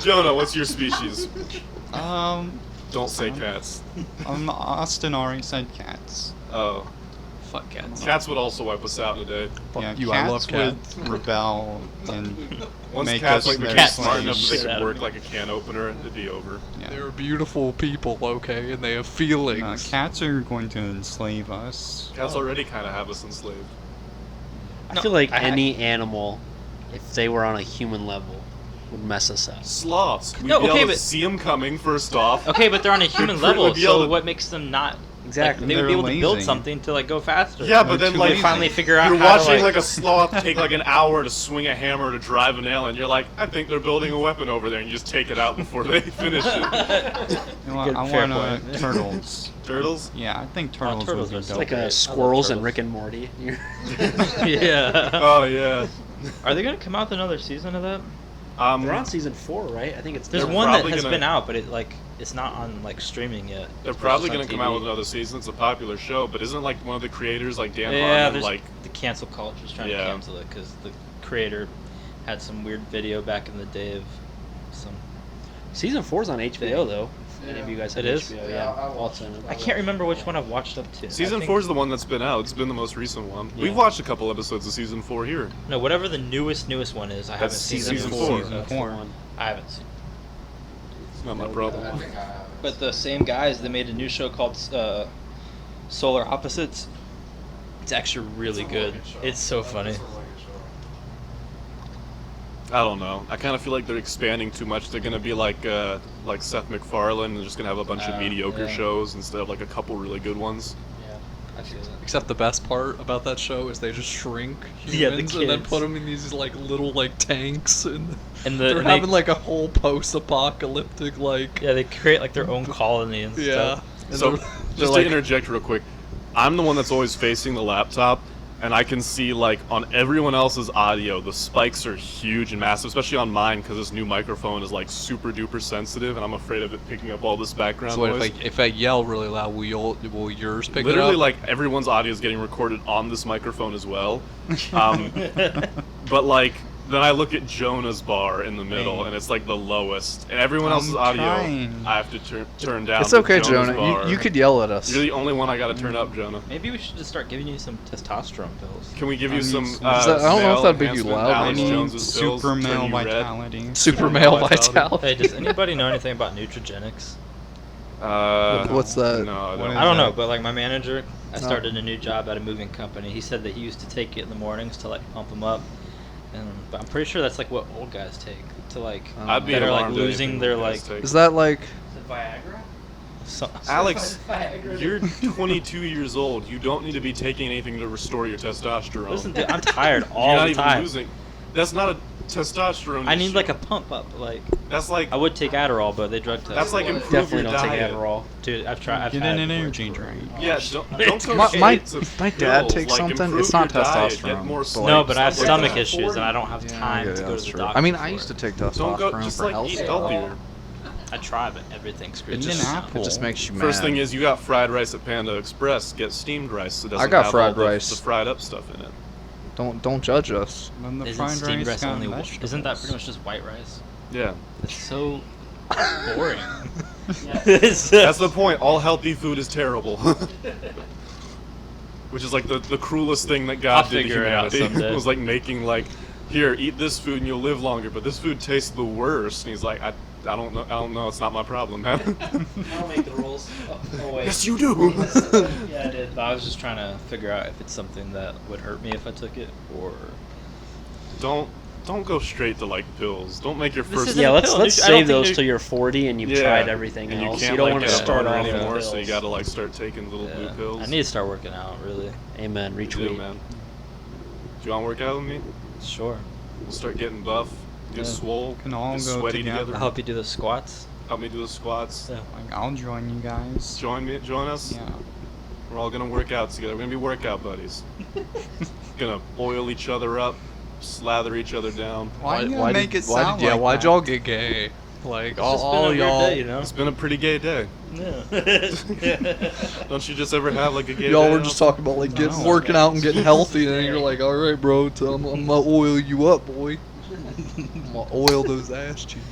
Jonah, what's your species? Don't say Um, cats. Austin already said cats. Oh. Fuck cats. Cats would also wipe us out today. Fuck Yeah, you, I love cats would rebel and Once make cats us like their became smart slaves. enough that they Shit could out of work me. like a can opener, it'd be over. Yeah. They're beautiful people, okay, and they have feelings. Cats are going to enslave us. Cats already kind of have us enslaved. I No, feel like I- any animal, if they were on a human level, would mess us up. Sloths. We'd No, be okay, able to but- see them coming, first off. Okay, but they're on a human We'd level, be able so to- what makes them not? Exactly. Like, they would be able They're to build lazy. something to like go faster. Yeah, but They're then too like lazy. Finally figure out you're how to, watching like- like a sloth take like an hour to swing a hammer to drive a nail, and you're like, I think they're building a weapon over there, and you just take it out before they finish it. You know what, Good, I fair want point. Turtles. Turtles? Yeah, I think turtles, turtles would are be so dope. Like great. I love squirrels and turtles. Rick and Morty. Yeah. Oh yeah. Are they gonna come out with another season of that? They're on season 4, right? I think it's. There's They're one that probably has gonna- been out, but it's not on like streaming yet. They're It's probably just on gonna come out TV. with another season. It's a popular show, but isn't like one of the creators like Dan Yeah, Harmon there's like the cancel culture is trying to Yeah. cancel it because the creator had some weird video back in the day of some. Season 4's on HBO though. If any of you guys have It is? HBO, Yeah, yeah. I watched Walton. I can't remember which one I've watched up to. Season I think- 4 is the one that's been out. It's been the most recent one. Yeah. We've watched a couple episodes of season 4 here. No, whatever the newest one is, I haven't That's seen season it. four. Season That's the 4. one. I haven't seen. It's not my I problem. think I have. But the same guys, they made a new show called Solar Opposites. It's actually really It's a good. really show. It's so funny. It's a really good show. I don't know. I kind of feel like they're expanding too much. They're gonna be like Seth MacFarlane and just gonna have a bunch of mediocre yeah. shows instead of like a couple really good ones. Yeah, I feel it. Except the best part about that show is they just shrink Yeah, the humans and then kids. put them in these like little like tanks and And they're they- having like a whole post-apocalyptic like Yeah, they create like their own colony and yeah. stuff. And So, they're just like- to interject real quick, I'm the one that's always facing the laptop, and I can see like on everyone else's audio, the spikes are huge and massive, especially on mine because this new microphone is like super duper sensitive, and I'm afraid of it picking up all this background So what, noise. if I yell really loud, will yours pick Literally, it up? like everyone's audio is getting recorded on this microphone as well. But like, then I look at Jonah's bar in the middle, and it's like the lowest, and everyone else's audio trying. I have to turn down. It's to okay, Jonah's Jonah. bar. You could yell at us. You're the only one I got to turn up, Jonah. Maybe we should just start giving you some testosterone pills. Can we give you I need some? some- I don't know if male that'd make you enhancement? loud. I Alex need Jones's pills super turn male you red. vitality. Super male vitality. vitality. Hey, does anybody know anything about Nutrigenics? What's that? No, I What don't. is I don't know, that? but like my manager, I Oh. started a new job at a moving company. He said that he used to take it in the mornings to like pump him up, but I'm pretty sure that's like what old guys take to like I'd be that are like alarmed at losing anything their you guys like. take. Is that like? Viagra? Alex, Viagra. you're 22 years old. You don't need to be taking anything to restore your testosterone. Listen, dude, I'm tired You're all not the even time. losing. That's not a testosterone. I need issue. like a pump up. Like That's like I would take Adderall, but they drug test. that's like it. improve Definitely your don't take diet. Adderall. Dude, I've tried. I've Get had in an it energy before. drink. Yeah, don't go My- straight to my dad pills. takes Like, something, improve it's not your diet, get testosterone, more but, sleep, No, but I have stuff like stomach that. issues and I don't have Yeah, time yeah, to go that's to the true. doctor. I mean, I for used to it. take Don't go. testosterone Just for like health. eat stuff. healthier. I try, but everything screws Eat me an up. apple. It just makes you mad. First thing is you got fried rice at Panda Express. Get steamed rice. It doesn't got have fried all the, rice. the fried up stuff in it. Don't judge us. Then the Isn't fried steamed rice rice got only? vegetables. Isn't that pretty much just white rice? Yeah, It's so boring. that's the point. All healthy food is terrible. Which is like the cruelest thing that God I'll did to figure it out humanity. someday. It was like making like, here, eat this food and you'll live longer, but this food tastes the worst. And he's like, I don't know. It's not my problem, man. I don't make the rules. Oh wait. Yes, you do. Yeah, I did. But I was just trying to figure out if it's something that would hurt me if I took it, or Don't go straight to like pills. Don't make your This first. isn't Yeah, a let's pill. let's I don't save think those there- till you're 40 and you've Yeah, tried everything and else. You can't don't like, want to get a start boner off anymore, with so you pills. gotta like start taking little blue Yeah. pills. I need to start working out. Really. Amen. You do, Retweet. man. Do you want to work out with me? Sure. We'll start getting buff, get Yeah. swole, Can all get go sweaty together. I'll help you do the squats. Help me do the squats. Yeah. Like, I'll join you guys. Join us. Yeah. We're all gonna work out together. We're gonna be workout buddies. Gonna oil each other up, slather each other down. Why you gonna make it sound yeah, like why'd that? y'all get gay? Like It's just been a all weird y'all, day, you know? It's been a pretty gay day. Yeah. Don't you just ever have like a gay y'all day? were just talking about like getting No. working out and getting healthy, and then you're like, all right, bro, I'm gonna oil you up, boy. I'm gonna oil those ass cheeks.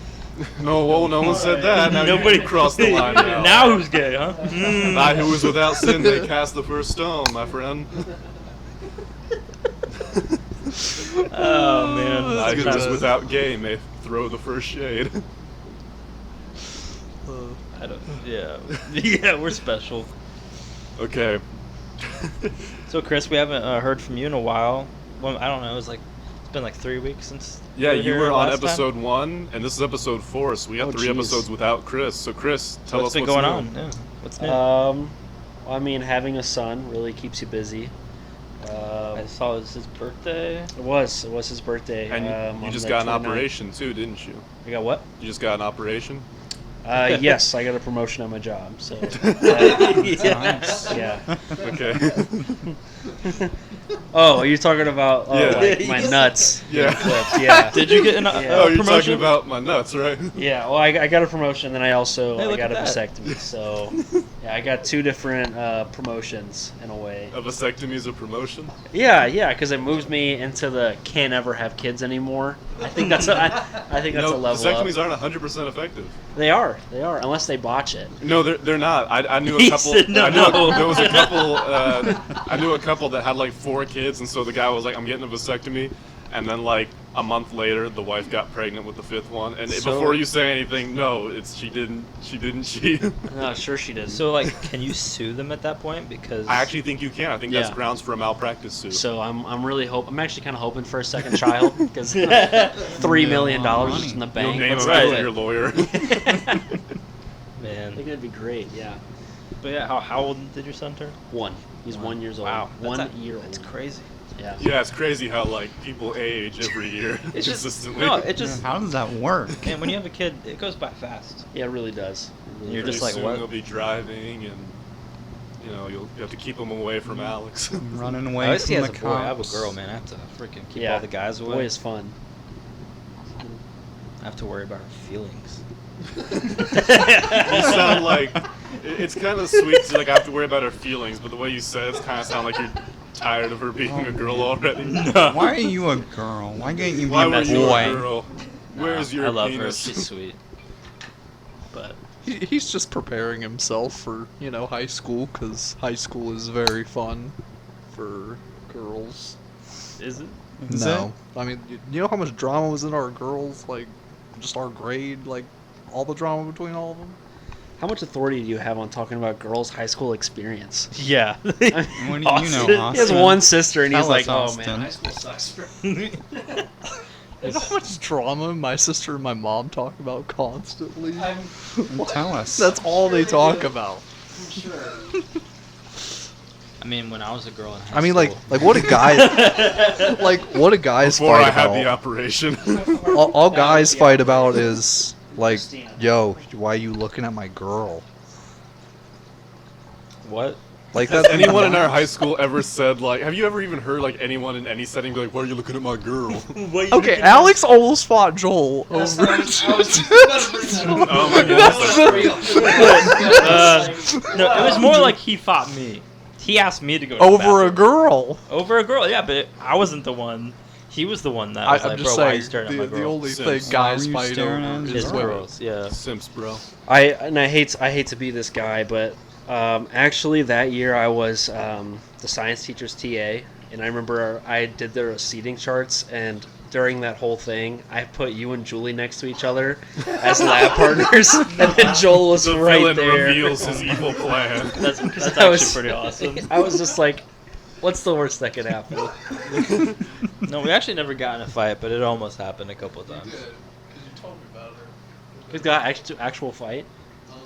No, well, no one said that. Now Nobody you crossed the line now. Now who's gay, huh? I who was without sin, they cast the first stone, my friend. Oh man. I who good was times. without gay may throw the first shade. I don't. Yeah. Yeah, we're special. Okay. So Chris, we haven't heard from you in a while. Well, I don't know. It's been like 3 weeks since. Yeah, you here were on last time. episode 1, and this is episode 4, so we got Oh, 3 jeez. episodes without Chris. So Chris, tell What's us been what's going new. on? Yeah. What's new? Well, I mean, having a son really keeps you busy. I saw it was his birthday. It was his birthday. And you on just the got an 29th. operation too, didn't you? I got what? You just got an operation? Yes, I got a promotion at my job. So, Nice. yeah. Okay. Oh, are you talking about Yeah. like my nuts? Yeah. Clipped, yeah. Did you get an Yeah. Oh, you're promotion? talking about my nuts, right? Yeah, well, I got a promotion, then I also Hey, I look got a at that. vasectomy. So, yeah, I got 2 different promotions in a way. A vasectomy is a promotion? Yeah, because it moves me into the can't ever have kids anymore. I think that's I think that's a level up. vasectomies aren't 100% effective. They are, unless they botch it. No, they're not. I knew a He couple. said no. There was a couple. I knew a couple that had like 4 kids, and so the guy was like, "I'm getting a vasectomy," and then like a month later, the wife got pregnant with the 5th one. And So- before you say anything, no, she didn't cheat. No, sure she did. So like, can you sue them at that point? Because I actually think you can. I think that's Yeah. grounds for a malpractice suit. So I'm really I'm actually kind of hoping for a second child because $3 million just in the You'll bank. name Let's him do after it. your lawyer. I man. think that'd be great. Yeah, But yeah, how old did your son turn? 1. He's 1 years old. Wow, 1 year That's old. crazy. Yeah. Yeah, it's crazy how like people age every year It's just consistently. no. It just How does that work? man. When you have a kid, it goes by fast. Yeah, it really does. It really You're does. just like, soon what? They'll be driving, and you have to keep them away from Alex. Running I away always from see the as a boy. I have a cops. girl, man. I have to freaking keep Yeah, all the guys away. boy is fun. I have to worry about her feelings. You sound like it's kind of sweet to like have to worry about her feelings, but the way you said it kind of sound like you're tired of her being a girl already. Why are you a girl? Why can't you be Why a were you boy? a girl? Where's your I love her. penis? She's sweet. But He's just preparing himself for high school, because high school is very fun for girls. is it? Is No, I mean, you know how much drama was in our girls, like just our grade, like all the drama between all of them. How much authority do you have on talking about girls' high school experience? Yeah. What do you know, Austin? He has one sister, and he's Tell like, us, "Oh man, Austin." high school sucks." You know how much drama my sister and my mom talk about constantly? Tell us. That's all they talk about. I mean, when I was a girl in high I mean, school. like what a guy, like what a guys Before I fight had the about. operation. All guys fight about is like, yo, why are you looking at my girl? What? Like Has that. anyone in our high school ever said like? Have you ever even heard like anyone in any setting be like, "Why are you looking at my girl?" Okay, Alex almost fought Joel over. Oh my goodness, that's great. No, it was more like he fought me. He asked me to go to the over a bathroom. girl. Over a girl, yeah, but I wasn't the one. He was the one that was I'm like, just bro, why are you saying, staring at my the girl? only Sims. thing guys Why are you fight staring over at is his Is women. girls, yeah. Simps, bro. I hate to be this guy, but actually that year I was the science teacher's TA, and I remember I did their seating charts, and during that whole thing, I put you and Julie next to each other as lab partners, and then Joel was The right villain there. reveals his evil plan. That's I actually was- pretty awesome. I was just like, what's the worst that could happen? No, we actually never got in a fight, but it almost happened a couple of times. because you told me about it. We got actual fight.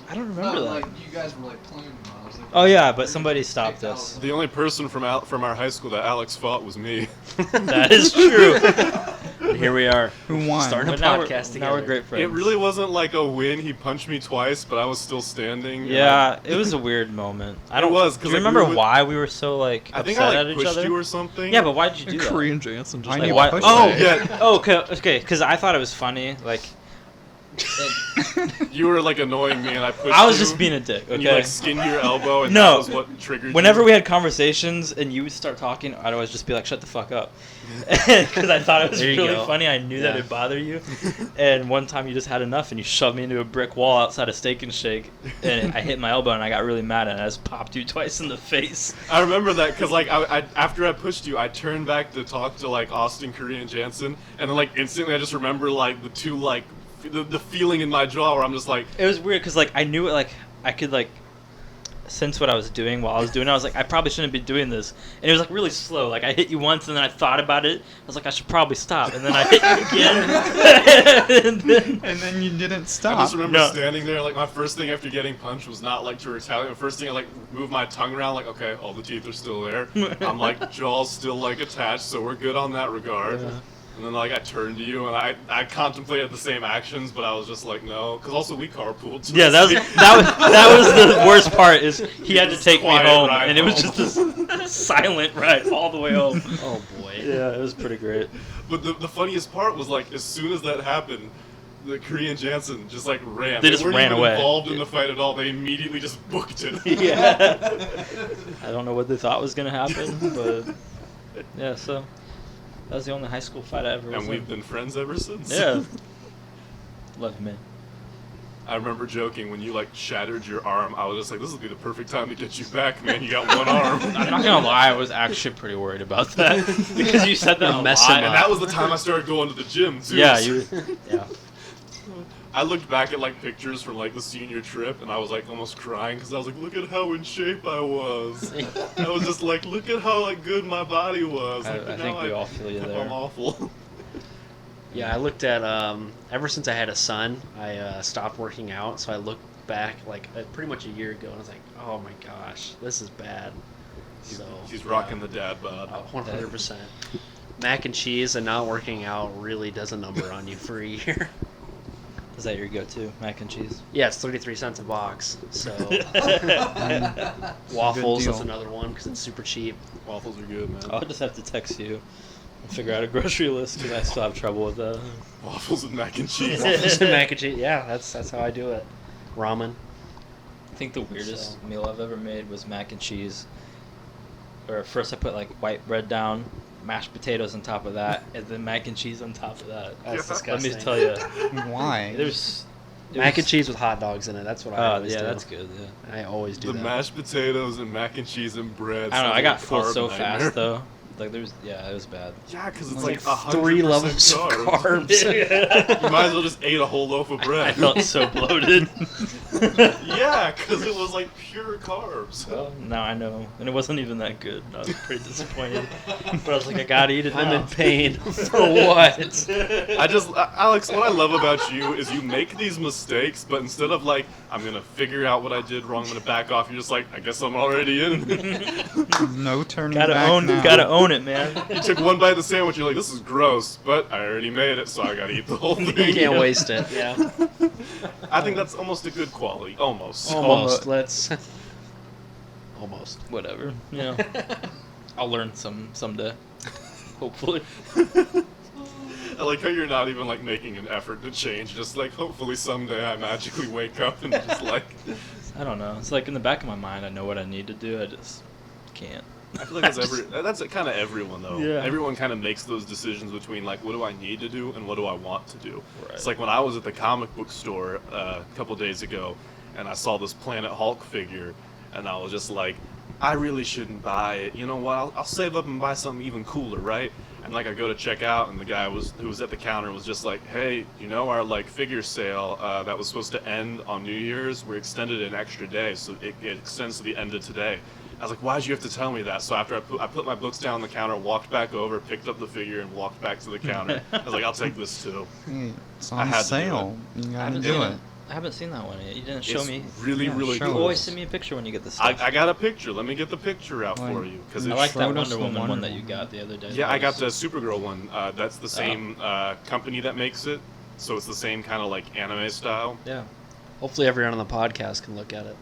I don't remember that. you guys were like playing. I was like, Oh yeah, but somebody stopped us. The only person from our high school that Alex fought was me. That is true. And here we are. Who won? Starting a But now podcast now we're together. great friends. It really wasn't like a win. He punched me twice, but I was still standing. and Yeah, it was a weird moment. I It don't. was, 'cause, Do you like, we remember were with- why we were so like I think upset I at like each pushed other? you or something. Yeah, but why did you do that? Korean Jansen just I like, need why- push Oh it. yeah. Oh, okay, because I thought it was funny. Like, You were like annoying me, and I pushed I was you, just being a dick. Okay. and you like skinned your elbow, and No. that was what triggered Whenever you. we had conversations and you would start talking, I'd always just be like, "Shut the fuck up," because I thought it was There you really go. funny. I knew that Yeah. it'd bother you. And one time you just had enough and you shoved me into a brick wall outside of Steak and Shake, and I hit my elbow and I got really mad and I just popped you twice in the face. I remember that because like I after I pushed you, I turned back to talk to like Austin, Curry, and Jansen, and then like instantly I just remember like the two like the feeling in my jaw where I'm just like, It was weird because like I knew it, like I could like sense what I was doing while I was doing it. I was like, I probably shouldn't be doing this, and it was like really slow. Like I hit you once and then I thought about it. I was like, I should probably stop, and then I hit you again. And then you didn't I stop. just remember No. standing there like my first thing after getting punched was not like to retaliate. The first thing I like moved my tongue around like, okay, all the teeth are still there. I'm like jaw's still like attached, so we're good on that regard. Yeah. And then like I turned to you and I contemplated the same actions, but I was just like no, because also we carpooled. So Yeah, that was the worst part. Is he had to Just take me quiet home, ride and it was home. just this silent ride all the way home. Oh boy. Yeah, it was pretty great. But the funniest part was like as soon as that happened, the Korean Jansen just like ran. They just weren't ran even away. involved in the fight at all. They immediately just booked it. Yeah. I don't know what they thought was gonna happen, but yeah. So that was the only high school fight I ever was And in. we've been friends ever since. Yeah. Love you, man. I remember joking when you like shattered your arm. I was just like, "This will be the perfect time to get you back, man. You got one arm." I'm not gonna lie, I was actually pretty worried about that because you said that a Mess lot. him And up. that was the time I started going to the gym too. Yeah, So yeah. I looked back at like pictures from like the senior trip, and I was like almost crying because I was like, "Look at how in shape I was." I was just like, "Look at how like good my body was." I Like, think now we all feel you there. I'm awful. Yeah, I looked at ever since I had a son, I stopped working out. So I looked back like pretty much a year ago, and I was like, oh my gosh, this is bad. So He's rocking the dad bod. 100%. Mac and cheese and not working out really does a number on you for a year. Is that your go-to, mac and cheese? Yeah, it's 33 cents a box. So waffles, deal. that's another one because it's super cheap. Waffles are good, man. I'll just have to text you and figure out a grocery list because I still have trouble with that. Waffles and mac and cheese. Waffles and mac and cheese. Yeah, that's how I do it. Ramen. I think the weirdest So- meal I've ever made was mac and cheese. Or first I put like white bread down, mashed potatoes on top of that, and then mac and cheese on top of that. That's Yeah. Let disgusting. me tell you, Why? Mac and cheese with hot dogs in it. That's what I Oh always yeah, do. that's good. Yeah. I always do The that. mashed potatoes and mac and cheese and bread. I don't know. sounds I like got a full carb so nightmare. fast though. Like it was bad. Yeah, because it's Like like 3 100% levels of carbs. You might as well just ate a whole loaf of bread. I felt so bloated. Yeah, because it was like pure carbs. Well, now I know, and it wasn't even that good. I was pretty disappointed, but I was like, I gotta eat it now. I'm in pain. For what? Alex, what I love about you is you make these mistakes, but instead of like, I'm gonna figure out what I did wrong, I'm gonna back off, you're just like, I guess I'm already in. No turning Gotta back own, now. gotta own it, man. You took one bite of the sandwich, you're like, this is gross, but I already made it, so I gotta eat the whole thing. You can't waste it. Yeah. I think that's almost a good quality. Almost. Almost. Let's. Almost. Whatever, you know. I'll learn someday, hopefully. I like how you're not even like making an effort to change. Just like hopefully someday I magically wake up and just like. I don't know. It's like in the back of my mind, I know what I need to do. I just can't. I feel like that's kind of everyone though. Yeah. Everyone kind of makes those decisions between like what do I need to do and what do I want to do. Right. It's like when I was at the comic book store a couple days ago, and I saw this Planet Hulk figure, and I was just like, I really shouldn't buy it. You know what? I'll save up and buy something even cooler, right? And like I go to check out, and the guy who was at the counter was just like, hey, you know our like figure sale that was supposed to end on New Year's, we extended it an extra day, so it extends to the end of today. I was like, why'd you have to tell me that? So after I put my books down on the counter, walked back over, picked up the figure, and walked back to the counter. I was like, I'll take this too. Hey, it's I on had to do sale. You I gotta haven't do seen it. I haven't seen that one yet. You didn't show It's me. really, Yeah, really show You cool. always send me a picture when you get the stuff. I got a picture. Let me get the picture out Why? for you. Because I It like that showed us Wonder the Woman one Wonder that you Woman. got the other day. yeah, I got That the was- Supergirl one. That's the same company that makes it. So it's the same kind of like anime style. Yeah. Hopefully, everyone on the podcast can look at it.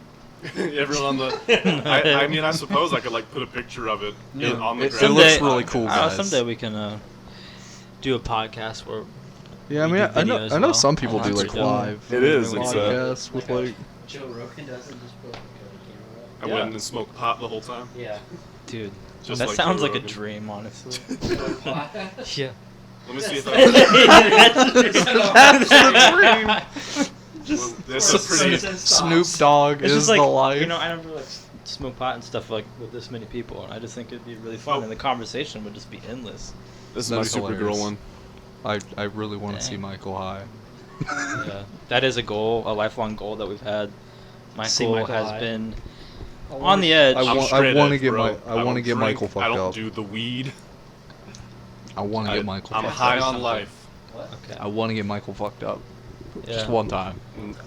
Everyone on the. I mean, I suppose I could like put a picture of it on the It ground. looks really cool, guys. Someday we can do a podcast where Yeah, I We mean, do I know, video as I know well. some people do That's like pretty dope. live. It is, like, it's, podcasts with like. Joe Rogan doesn't just put like I went and smoked pot the whole time. a camera. Dude, Just that like sounds Joe like a Rogan. dream, honestly. Yeah. Yeah. Let me see if I. That's a pretty. Snoop Dogg It's is just like the life. you know, I never like smoke pot and stuff like with this many people, and I just think it'd be really fun, Oh. and the conversation would just be endless. This is my That'd be Supergirl hilarious. one. I really want to see Dang. Michael high. Yeah, that is a goal, a lifelong goal that we've had. See Michael Michael has high. been on the edge. I I'm want straight to edge, get bro. I want don't to get drink, Michael fucked I don't up. do the weed. I want to get Michael. I'm fucked high up. on life. Okay. I want to get Michael fucked up. Just Yeah. one time.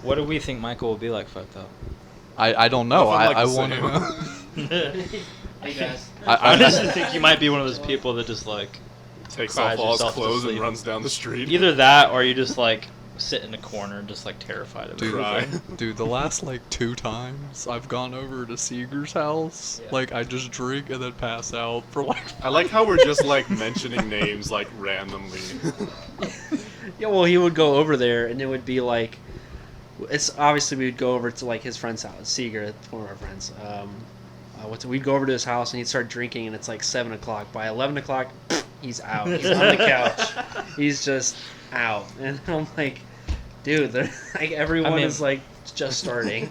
What do we think Michael will be like fucked up? I don't know. Nothing like I the want to same. know. Hey guys. I I, honestly think you might be one of those people that just like Takes Cries off all his yourself to clothes and sleep. runs down the street. either that or you just like sit in a corner just like terrified of Dude, everything. dude, the last like 2 times I've gone over to Seeger's house, Yeah. like I just drink and then pass out for like. I like how we're just like mentioning names like randomly. Yeah, well, he would go over there, and it would be like, it's obviously we would go over to like his friend's house, Seeger, one of our friends. We'd go over to his house, and he'd start drinking, and it's like 7 o'clock. By 11 o'clock, he's out. He's on the couch. He's just out, and I'm like, dude, like everyone mean- is like just starting.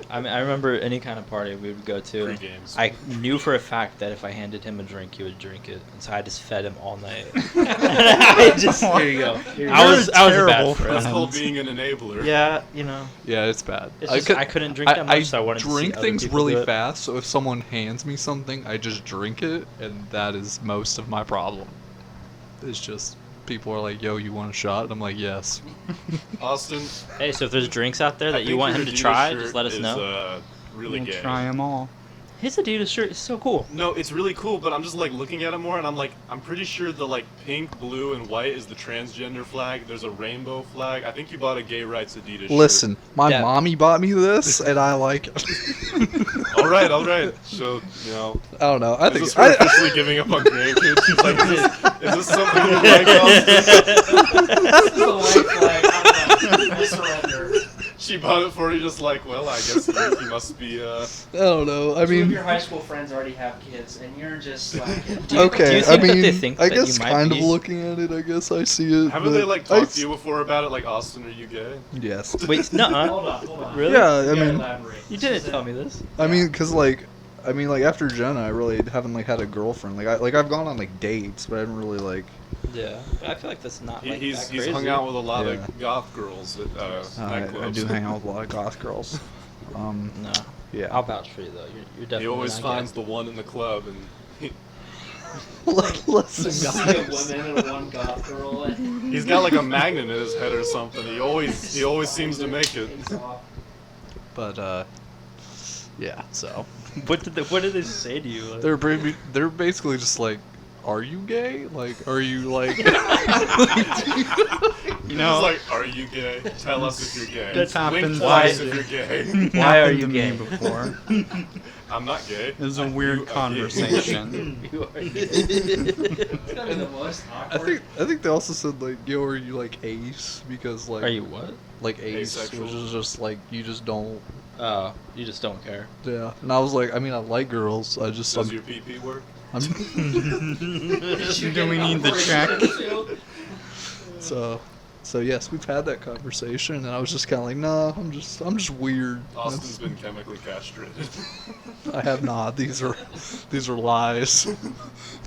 I mean, I remember any kind of party we would go to. Free games. I knew for a fact that if I handed him a drink, he would drink it, and so I just fed him all night. I just, Here you go. Here you I go. was a terrible bad friend. That's called being an enabler. Yeah, you know, Yeah, it's bad. it's just, I couldn't drink that much, so I wanted to see drink other things people really do it. fast, so if someone hands me something, I just drink it, and that is most of my problem. It's just people are like, "Yo, you want a shot?" And I'm like, "Yes." Austin, Hey, so if there's drinks out there I that think you want your him to Adidas try, shirt just let us is, know. Really We'll gay. try them all. His Adidas shirt is so cool. No, it's really cool, but I'm just like looking at it more, and I'm like, I'm pretty sure the like pink, blue, and white is the transgender flag. There's a rainbow flag. I think you bought a gay rights Adidas. Listen, my Yeah. mommy bought me this, and I like it. Shirt. All right, all right. So you know, I don't know. I is think this her officially giving up on grandkids? She's like, is this something you like? Austin? This is a white flag. I'm done. I surrender. She bought it for you, just like, well, I guess he must be. I don't know. I Two of mean, your high school friends already have kids, and you're just slacking. Do you okay. think I that they mean, think I that you guess might kind be- of looking at it, I guess I see it. Haven't but they like I talked to you before about it? Like, Austin, are you gay? Yes. Wait, no, Hold on. Really? Yeah, I You gotta mean, elaborate. you didn't tell me this. I mean, cause like after Jenna, I really haven't like had a girlfriend. I've gone on like dates, but I haven't really like. Yeah, but I feel like that's not like He's that crazy. hung out with a lot Yeah. of goth girls at nightclubs. I do hang out with a lot of goth girls. No, Yeah. I'll vouch for you though. You're definitely. He always not finds gay. the one in the club, and Listen, See a guys. woman and one goth girl. And he's got like a magnet in his head or something. He always seems to make it. Takes off. But yeah. So What did they say to you? Like, they're basically just like, are you gay? Like, are you like? You know, he's like, are you gay? Tell us if you're gay. That's Blink happened twice twice. if you're gay. Why are Happened you to gay? me before. I'm not gay. It was a You weird are gay. conversation. you are- It's gonna be the most I awkward. think they also said like, yo, are you like ace? Because like Are you what? like ace, Asexual. which is just like you just don't. Oh, you just don't care. Yeah. And I was like, I mean, I like girls. I just Does I'm, your PP work? I'm Do we need the check? so yes, we've had that conversation, and I was just kind of like, nah, I'm just weird. Austin's been chemically castrated. I have not. These are lies,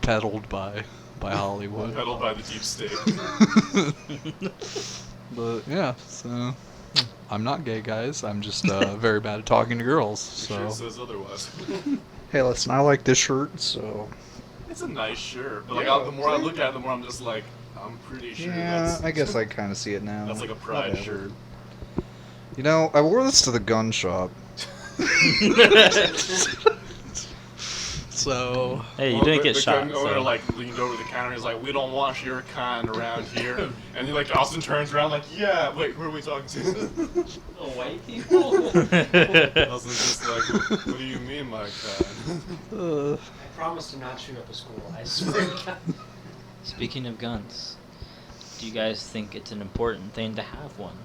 peddled by Hollywood. Peddled by the deep state. But yeah, so I'm not gay, guys. I'm just very bad at talking to girls. Your shirt So says otherwise. hey, listen, I like this shirt, so It's a nice shirt, but like Yeah, the more I look at it, the more I'm just like, I'm pretty sure yeah, that's I guess I kind of see it now. that's like a pride Whatever. shirt. You know, I wore this to the gun shop. So Hey, you Well, didn't the get shot. gun owner So. like leaned over the counter. He's like, "We don't want your kind around here." And he like Austin turns around like, "Yeah, wait, who are we talking to?" The white people. Austin's just like, "What do you mean, my kind?" I promise to not shoot up a school. I swear. to God. Speaking of guns, Do you guys think it's an important thing to have one?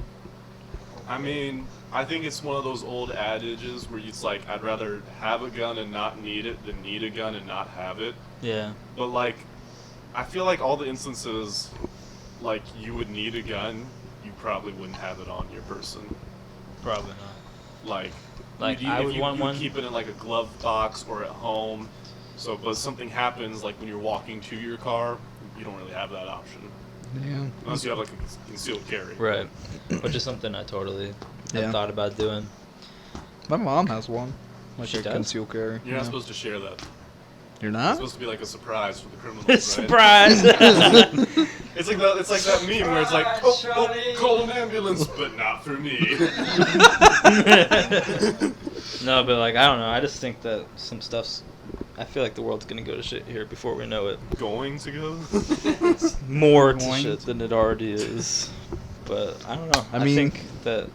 I mean, I think it's one of those old adages where it's like, I'd rather have a gun and not need it than need a gun and not have it. Yeah. But like, I feel like all the instances, like you would need a gun, you probably wouldn't have it on your person. Probably not. Like I would want you one. keep it in like a glove box or at home. So, but something happens like when you're walking to your car, you don't really have that option Yeah. unless you have like a concealed carry. Right. Which is something I totally Yeah. have thought about doing. My mom has one. Like She a does? concealed carry. You're not Yeah. supposed to share that. You're It's not? supposed to be like a surprise for the criminals, right? Surprise! It's like that meme where it's like, oh, call an ambulance, but not for me. No, but like I don't know. I just think that some stuff's. I feel like the world's gonna go to shit here before we know it. Going to go? More to Going shit than it already is. But I don't know. I I mean- think that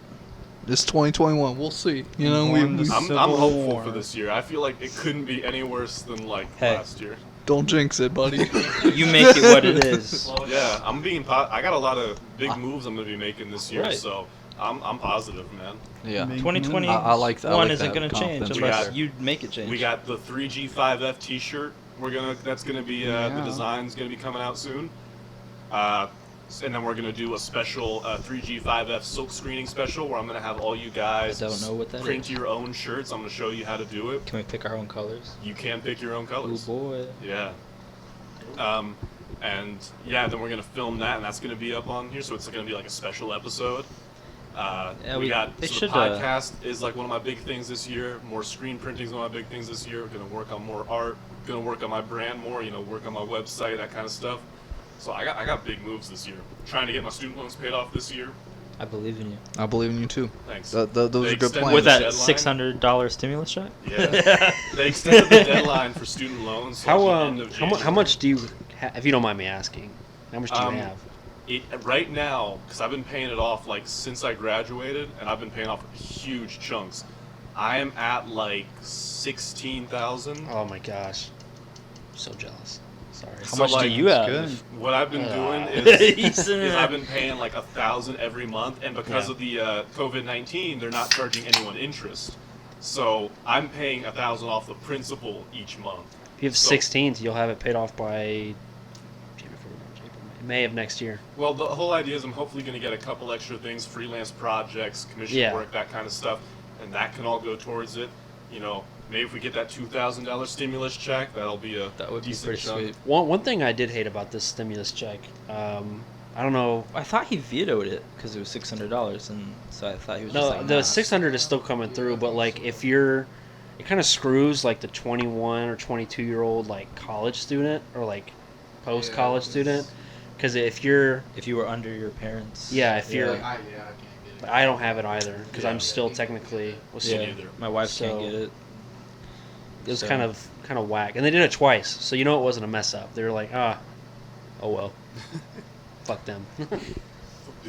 It's 2021. We'll see. You know, Going to we I'm Civil hopeful War. for this year. I feel like it couldn't be any worse than like Hey. last year. don't jinx it, buddy. you make it what it is. Yeah, I'm being. I got a lot of big moves I'm gonna be making this year, Right. so I'm positive, man. Yeah. Make 2020 I like that. I one like isn't that gonna change confidence unless there. you make it change. We got the 3G5F T-shirt. That's gonna be the Yeah. design's gonna be coming out soon. And then we're gonna do a special 3G5F silk screening special where I'm gonna have all you guys I don't know what that print is. your own shirts. I'm gonna show you how to do it. Can we pick our own colors? You can pick your own Oh colors. boy. Yeah. And yeah, then we're gonna film that, and that's gonna be up on here. So it's gonna be like a special episode. Yeah, we got they so should, the podcast is like one of my big things this year. More screen printing is one of my big things this year. We're gonna work on more art. Gonna work on my brand more. Work on my website, that kind of stuff. So I got big moves this year. Trying to get my student loans paid off this year. I believe in you. I believe in you too. Thanks. Those They are good extended plans. With the that deadline. $600 stimulus check? Yeah. They extended the deadline for student loans. So How at the end of how much do you, if you don't mind me asking, how much do you Um, have? Right now, because I've been paying it off like since I graduated, and I've been paying off huge chunks. I am at like 16,000. Oh my gosh, I'm so jealous. Sorry. How So, much like, do you have? good. What I've been doing He's in is it. I've been paying like 1,000 every month, and because Yeah. of the COVID-19, they're not charging anyone interest. So I'm paying 1,000 off the principal each month. If you have So- 16th, you'll have it paid off by May of next year. Well, the whole idea is I'm hopefully going to get a couple extra things, freelance projects, commission Yeah. work, that kind of stuff, and that can all go towards it. Maybe if we get that $2,000 stimulus check, that'll be a That would be decent pretty chunk. sweet. One thing I did hate about this stimulus check, I don't know. I thought he vetoed it because it was $600, and so I thought he was No, just like, the nah. 600 is still coming through, but like if you're, it kind of screws like the 21 or 22-year-old like college student or like post college student, because if you're, If you were under your parents. yeah, if you're, I can't get it. I don't have it either because Yeah. I'm still technically. Me Yeah, neither. my wife can't So- get it. It was So- kind of whack, and they did it twice, so you know it wasn't a mess up. They were like, oh well, fuck them.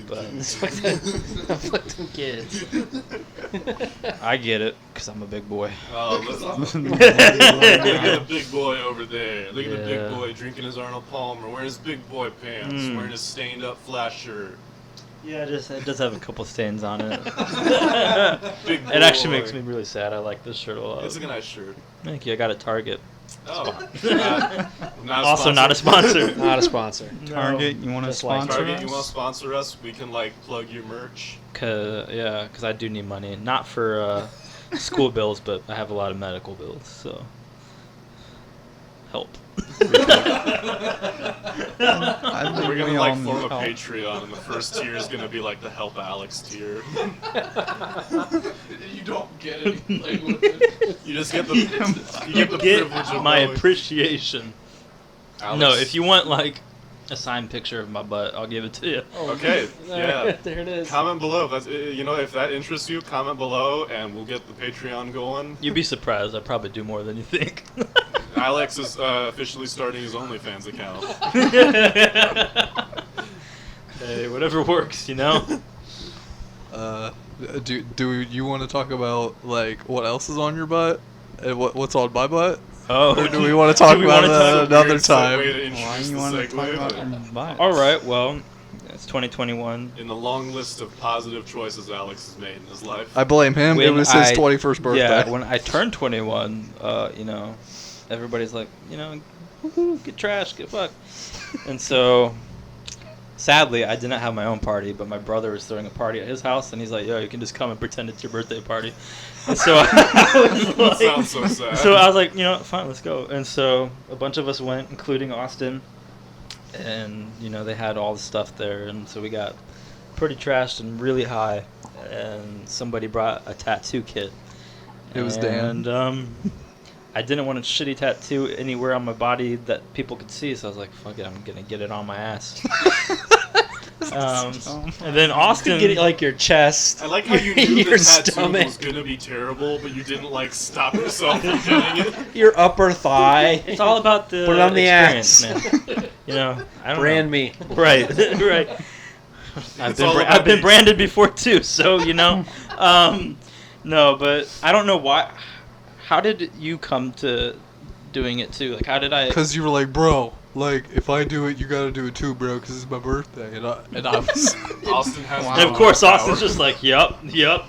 But fuck them kids. I get it because I'm a big boy. Oh, look at the big boy over there. Look at the Yeah. big boy drinking his Arnold Palmer, wearing his big boy pants, Mm. wearing his stained up flash shirt. Yeah, it does have a couple stains on it. Big It actually boy. makes me really sad. I like this shirt a lot. It's a nice shirt. Thank you. I got a Target. Oh, not a Also not a sponsor. sponsor. Not a sponsor. Target, you want to Just like sponsor Target, us? you want to sponsor us? We can like plug your merch. Cause I do need money, not for school bills, but I have a lot of medical bills, so help. I think We're we gonna all like form need a help. Patreon, and the first tier is gonna be like the Help Alex tier. You don't get anything with it. You just get the you get the Get privilege of my knowing. appreciation. Alex. No, if you want like a signed picture of my butt, I'll give it to you. Okay, yeah. There it is. Comment below if that's if that interests you. Comment below, and we'll get the Patreon going. You'd be surprised. I probably do more than you think. Alex is officially starting his OnlyFans account. Hey, whatever works, you know. Do you want to talk about like what else is on your butt and what's on my butt? Oh, Or do we want to talk we about wanna that talk- another Weird segue time? to Why introduce you the want to talk segue, about but- your butt? All right. Well, It's 2021. In the long list of positive choices Alex has made in his life. I blame him. It was his 21st birthday. Yeah, when I turned 21, you know, everybody's like, you know, woohoo, get trashed, get fucked. And so, sadly, I did not have my own party, but my brother was throwing a party at his house, and he's like, yo, you can just come and pretend it's your birthday party. And so I was That like, sounds so sad. so I was like, you know, fine, let's go. And so a bunch of us went, including Austin, and, you know, they had all the stuff there, and so we got pretty trashed and really high, and somebody brought a tattoo kit. It was Dan. And I didn't want a shitty tattoo anywhere on my body that people could see, so I was like, fuck it, I'm gonna get it on my ass. And then Austin, Get it like your chest. I like how you knew your the tattoo stomach, was gonna be terrible, but you didn't like stop yourself from getting it. your upper thigh. it's all about the Put it on the experience, ass. man. You know, I don't Brand know. me. Right, right. It's all about I've been the- branded before too, so you know. No, but I don't know why. How did you come to doing it too? Like, how did I? Because you were like, bro, like, if I do it, you gotta do it too, bro, because it's my birthday. And I was... Austin has And of course, Austin's just like, yep,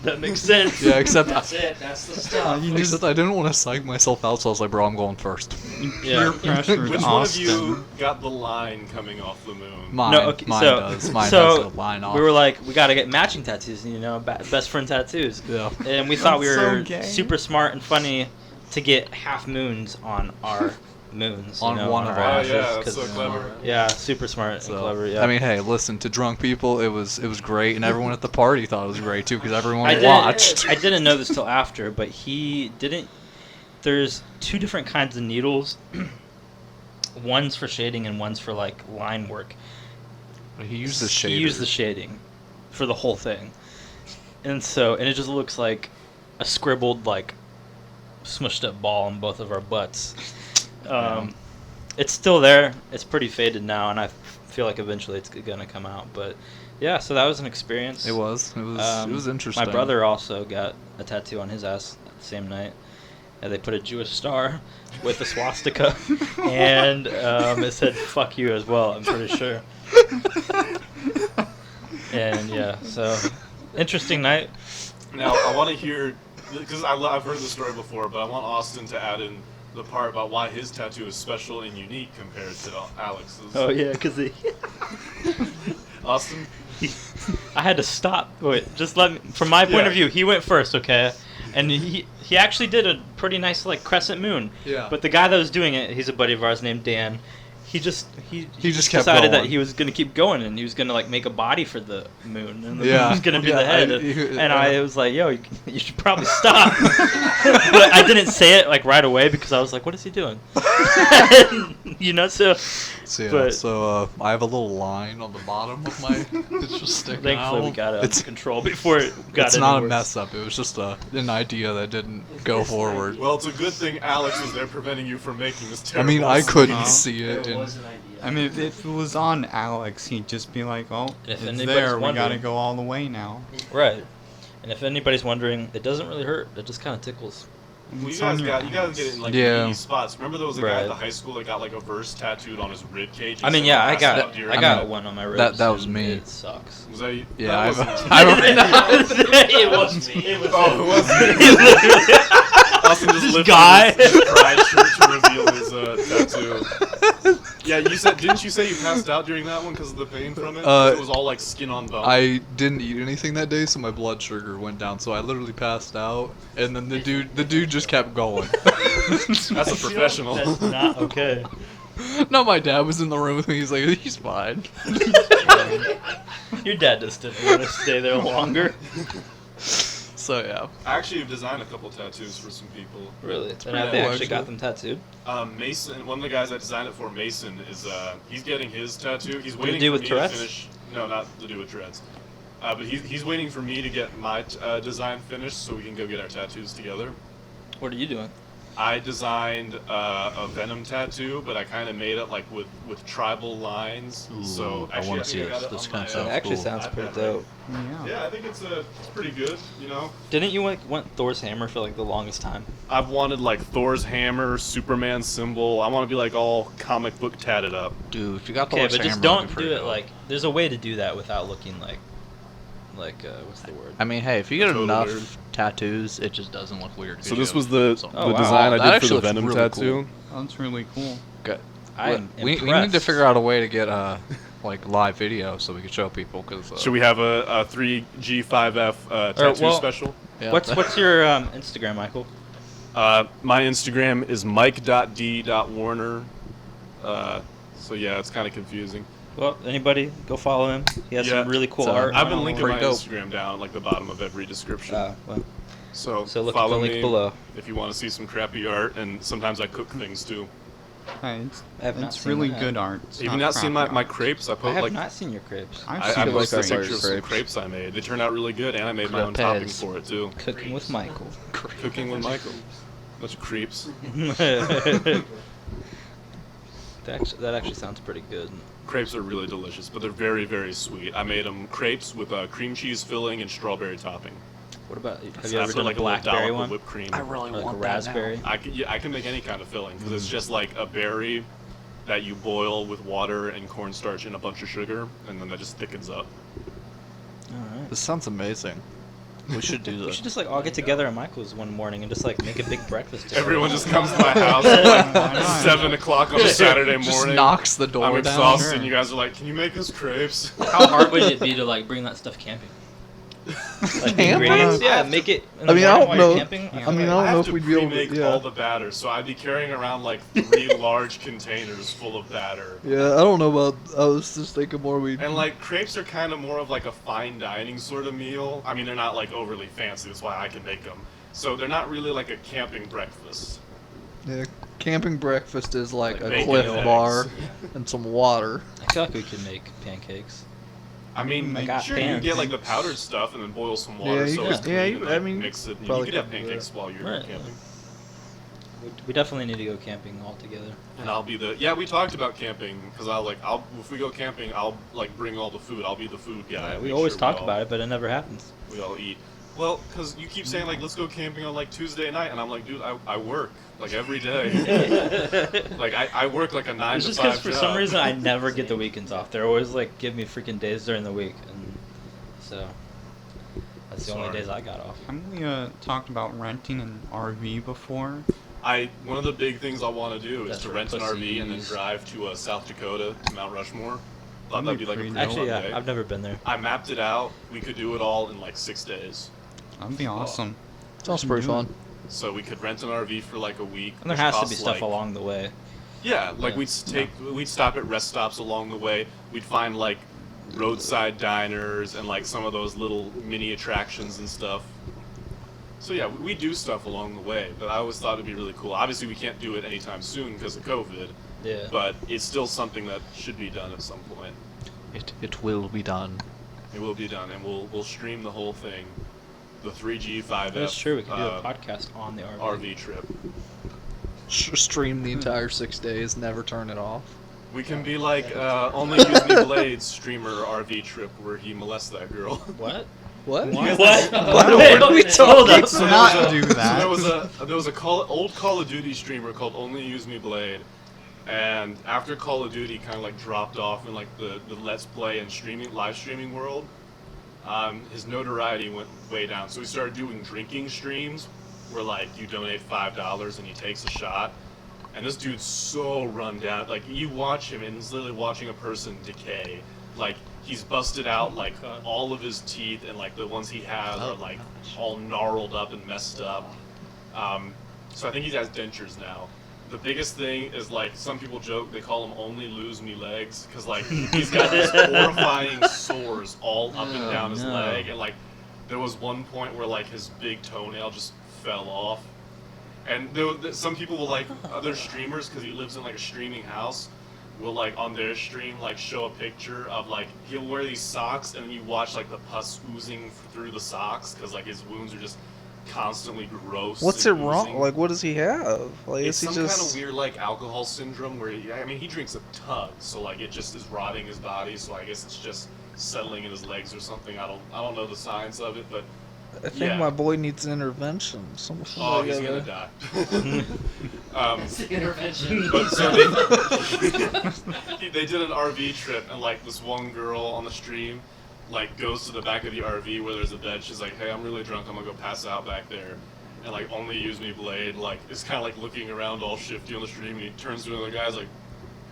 that makes sense. Yeah, except it. That's the stuff. except I didn't want to psych myself out, so I was like, bro, I'm going first. Yeah. Peer pressured Which one of Austin. you got the line coming off the moon? Mine, No, okay, mine so- does. Mine so has the line off. We were like, we gotta get matching tattoos, you know, best friend tattoos. Yeah. And we thought we That's so were gay. super smart and funny to get half moons on our moons. On you know, one of our our- Oh ashes, yeah, that's 'cause, so clever. yeah, super smart So, and clever. Yeah. I mean, hey, listen, to drunk people, it was great, and everyone at the party thought it was great too, because everyone I watched. I didn't know this till after, but he didn't. There's two different kinds of needles. One's for shading and one's for like line work. He used the shader. He used the shading for the whole thing, and it just looks like a scribbled like smushed up ball on both of our butts. It's still there. It's pretty faded now, and I feel like eventually it's gonna come out. But yeah, so that was an experience. It was interesting. My brother also got a tattoo on his ass the same night. And they put a Jewish star with a swastika, and it said "fuck you" as well. I'm pretty sure. And yeah, so interesting night. Now I want to hear, because I've heard this story before, but I want Austin to add in the part about why his tattoo is special and unique compared to Alex's. Oh yeah, because Austin. I had to stop. Wait, just let me. From my point Yeah. of view, he went first, okay, and he actually did a pretty nice like crescent moon. Yeah. But the guy that was doing it, he's a buddy of ours named Dan. He just kept decided that going. he was gonna keep going, and he was gonna like make a body for the moon, and the Yeah. moon was gonna be Yeah, the head. yeah. I was like, yo, you should probably stop. But I didn't say it like right away because I was like, what is he doing? You know, so. So, yeah, But- I have a little line on the bottom of my. It's just sticking Thankfully, out. we got it It's under control before it got. it's not a any worse. mess up. It was just an idea that didn't go forward. Well, it's a good thing Alex was there preventing you from making this I terrible. mean, I couldn't Uh-huh. see it. It And was an idea. I mean, if it was on Alex, he'd just be like, "Oh, If it's anybody's there. We gotta wondering- go all the way now." Right. And if anybody's wondering, it doesn't really hurt. It just kind of tickles. Well, you It's guys on your got get it in like Yeah. easy spots. Remember there was a guy Right. at the high school that got like a verse tattooed on his rib cage. I mean, yeah, I got I mean, one on my ribs. that was and me. It sucks. Was that you? yeah, That I wasn't- I don't know. It was me. It was Oh, it was Austin just This lifted guy. his pride shirt to reveal his tattoo. Yeah, didn't you say you passed out during that one because of the pain from it? 'Cause it was all like skin on bone. I didn't eat anything that day, so my blood sugar went down. So I literally passed out, and then the dude just kept going. That's a professional. That's not okay. No, my dad was in the room with me. He's like, he's fine. Your dad just didn't want to stay there longer. So yeah. I actually have designed a couple tattoos for some people. Really? And pretty have they cool, actually got actually. them tattooed? Mason, one of the guys I designed it for, Mason, is he's getting his tattoo. He's to waiting do for with me Tourette's? to finish. No, not to do with Tourette's. But he's waiting for me to get my design finished so we can go get our tattoos together. What are you doing? I designed a Venom tattoo, but I kind of made it like with tribal lines. Ooh, So I actually, wanna think see I got this. it This on kinda my, sounds It actually cool. sounds pretty iPad dope. Yeah. Yeah, I think it's pretty good. You know, Didn't you like want Thor's hammer for like the longest time? I've wanted like Thor's hammer, Superman symbol. I want to be like all comic book tatted up. Dude, if you got the Okay, Lord's but just hammer, don't that'd be do pretty it dope. like. There's a way to do that without looking like what's the word? I mean, hey, if you get Total enough weird. tattoos, it just doesn't look weird. So this was the So- Oh, wow. design That I did for actually the looks Venom really tattoo. That's really cool. Good. I am we need to impressed. figure out a way to get like live video so we can show people. Cause Should we have a 3G5F tattoo well- special? Yeah. What's your Instagram, Michael? My Instagram is mike.d.warner. So yeah, it's kind of confusing. Well, anybody go follow him. He has Yeah, some really cool so art. I've been linking Pretty my dope. Instagram down at like the bottom of every description. Well, So so look at the follow link me below. if you want to see some crappy art, and sometimes I cook things too. Hey, I have not it's seen really that. good art. It's Have you not seen crappy my art. crepes? I I put have like not seen your crepes. I've I seen posted those like pictures of some crepes. crepes I made. They turned out really good, and I made my own toppings Crepes. for it too. Cooking with Michael. Cooking with Michael. Bunch of creeps. That actually sounds pretty good. Crepes are really delicious, but they're very, very sweet. I made them crepes with cream cheese filling and strawberry topping. What about? Have So you I ever put done like a a little blackberry dollop one? of whipped cream. I really Or like a want that raspberry? now. I can make any kind of filling because it's just like a berry that you boil with water and cornstarch and a bunch of sugar, and then that just thickens up. All right. This sounds amazing. We should do We this. should just like all get together at Michael's one morning and just like make a big breakfast. together. Everyone just comes to my house at like Why not? 7 o'clock on a Saturday Just morning. knocks the door I'm down. exhausted, Sure. and you guys are like, "Can you make us crepes?" How hard would it be to like bring that stuff camping? Like the Camping? ingredients, I yeah, have to- make it. In I the mean, I morning don't while you're know. Camping, I I mean, I I don't have know to if we'd be able to. pre-make Yeah. all the batter, so I'd be carrying around like 3 large containers full of batter. Yeah, I don't know about. I was just thinking more. We. And like crepes are kind of more of like a fine dining sort of meal. I mean, they're not like overly fancy. That's why I can make them. So they're not really like a camping breakfast. Yeah, camping breakfast is like Like a bacon Cliff and eggs. Bar and some water. I feel like we could make pancakes. I mean, I got sure you pans. get like the powdered stuff and then boil some water Yeah, so you it's could- clean yeah, and you- then I mean, mix it. And you probably could have could do pancakes while you're Right, camping. We definitely need to go camping all together. And I'll be we talked about camping because if we go camping, I'll like bring all the food. I'll be the food guy. We always talk about it, but it never happens. We all eat. Well, because you keep saying like, let's go camping on like Tuesday night, and I'm like, dude, I work like every day. Like I work like a 9 It's to just 5 because for job. some reason I never get the weekends off. They're always like give me freaking days during the week, and so that's the only Sorry. days I got off. Haven't we talked about renting an RV before? One of the big things I want to do is That's to for rent an RV and then pussies. drive to South Dakota, to Mount Rushmore. Thought that'd be like a Pretty pretty Actually, fun yeah, day. I've never been there. I mapped it out. We could do it all in like 6 days. That'd be awesome. Sounds should pretty do it. fun. So we could rent an RV for like a week. And there which has to be costs, stuff like- along the way. Yeah, like Yeah. we'd stop at rest stops along the way. We'd find like roadside diners and like some of those little mini attractions and stuff. So yeah, we do stuff along the way, but I always thought it'd be really cool. Obviously, we can't do it anytime soon because of COVID, Yeah. but it's still something that should be done at some point. It will be done. It will be done, and we'll stream the whole thing, the 3G 5F. That's true. We can do a podcast on the RV. RV trip. Stream the entire 6 days. Never turn it off. We can be like only Use Me Blades streamer RV trip where he molests that girl. What? What? What? What are we Hold up. talking? So Not there was do that. So there was a old Call of Duty streamer called Only Use Me Blade, and after Call of Duty kind of like dropped off in like the Let's Play and live streaming world, his notoriety went way down. So he started doing drinking streams where like you donate $5 and he takes a shot. And this dude's so run down. Like you watch him and he's literally watching a person decay. Like he's busted out like God. all of his teeth and like the ones he has Oh, are like gosh. all gnarled up and messed up. So I think he has dentures now. The biggest thing is like some people joke they call him Only Lose Me Legs because like he's got these horrifying sores all up and down his no. leg, and like there was one point where like his big toenail just fell off. And some people will like other streamers because he lives in like a streaming house will like on their stream like show a picture of like he'll wear these socks and then you watch like the pus oozing through the socks because like his wounds are just constantly gross. What's it and wrong? oozing. Like, what does he have? Like, It's is he some just? kind of weird like alcohol syndrome where he drinks a ton, so like it just is rotting his body. So I guess it's just settling in his legs or something. I don't know the science of it, but I think yeah. my boy needs intervention. Oh, Somebody he's gotta- gonna die. Intervention. But so they did an RV trip, and like this one girl on the stream, like goes to the back of the RV where there's a bed. She's like, "Hey, I'm really drunk. I'm gonna go pass out back there," and like only use me blade. Like is kind of like looking around all shifty on the stream, and he turns to another guy's like,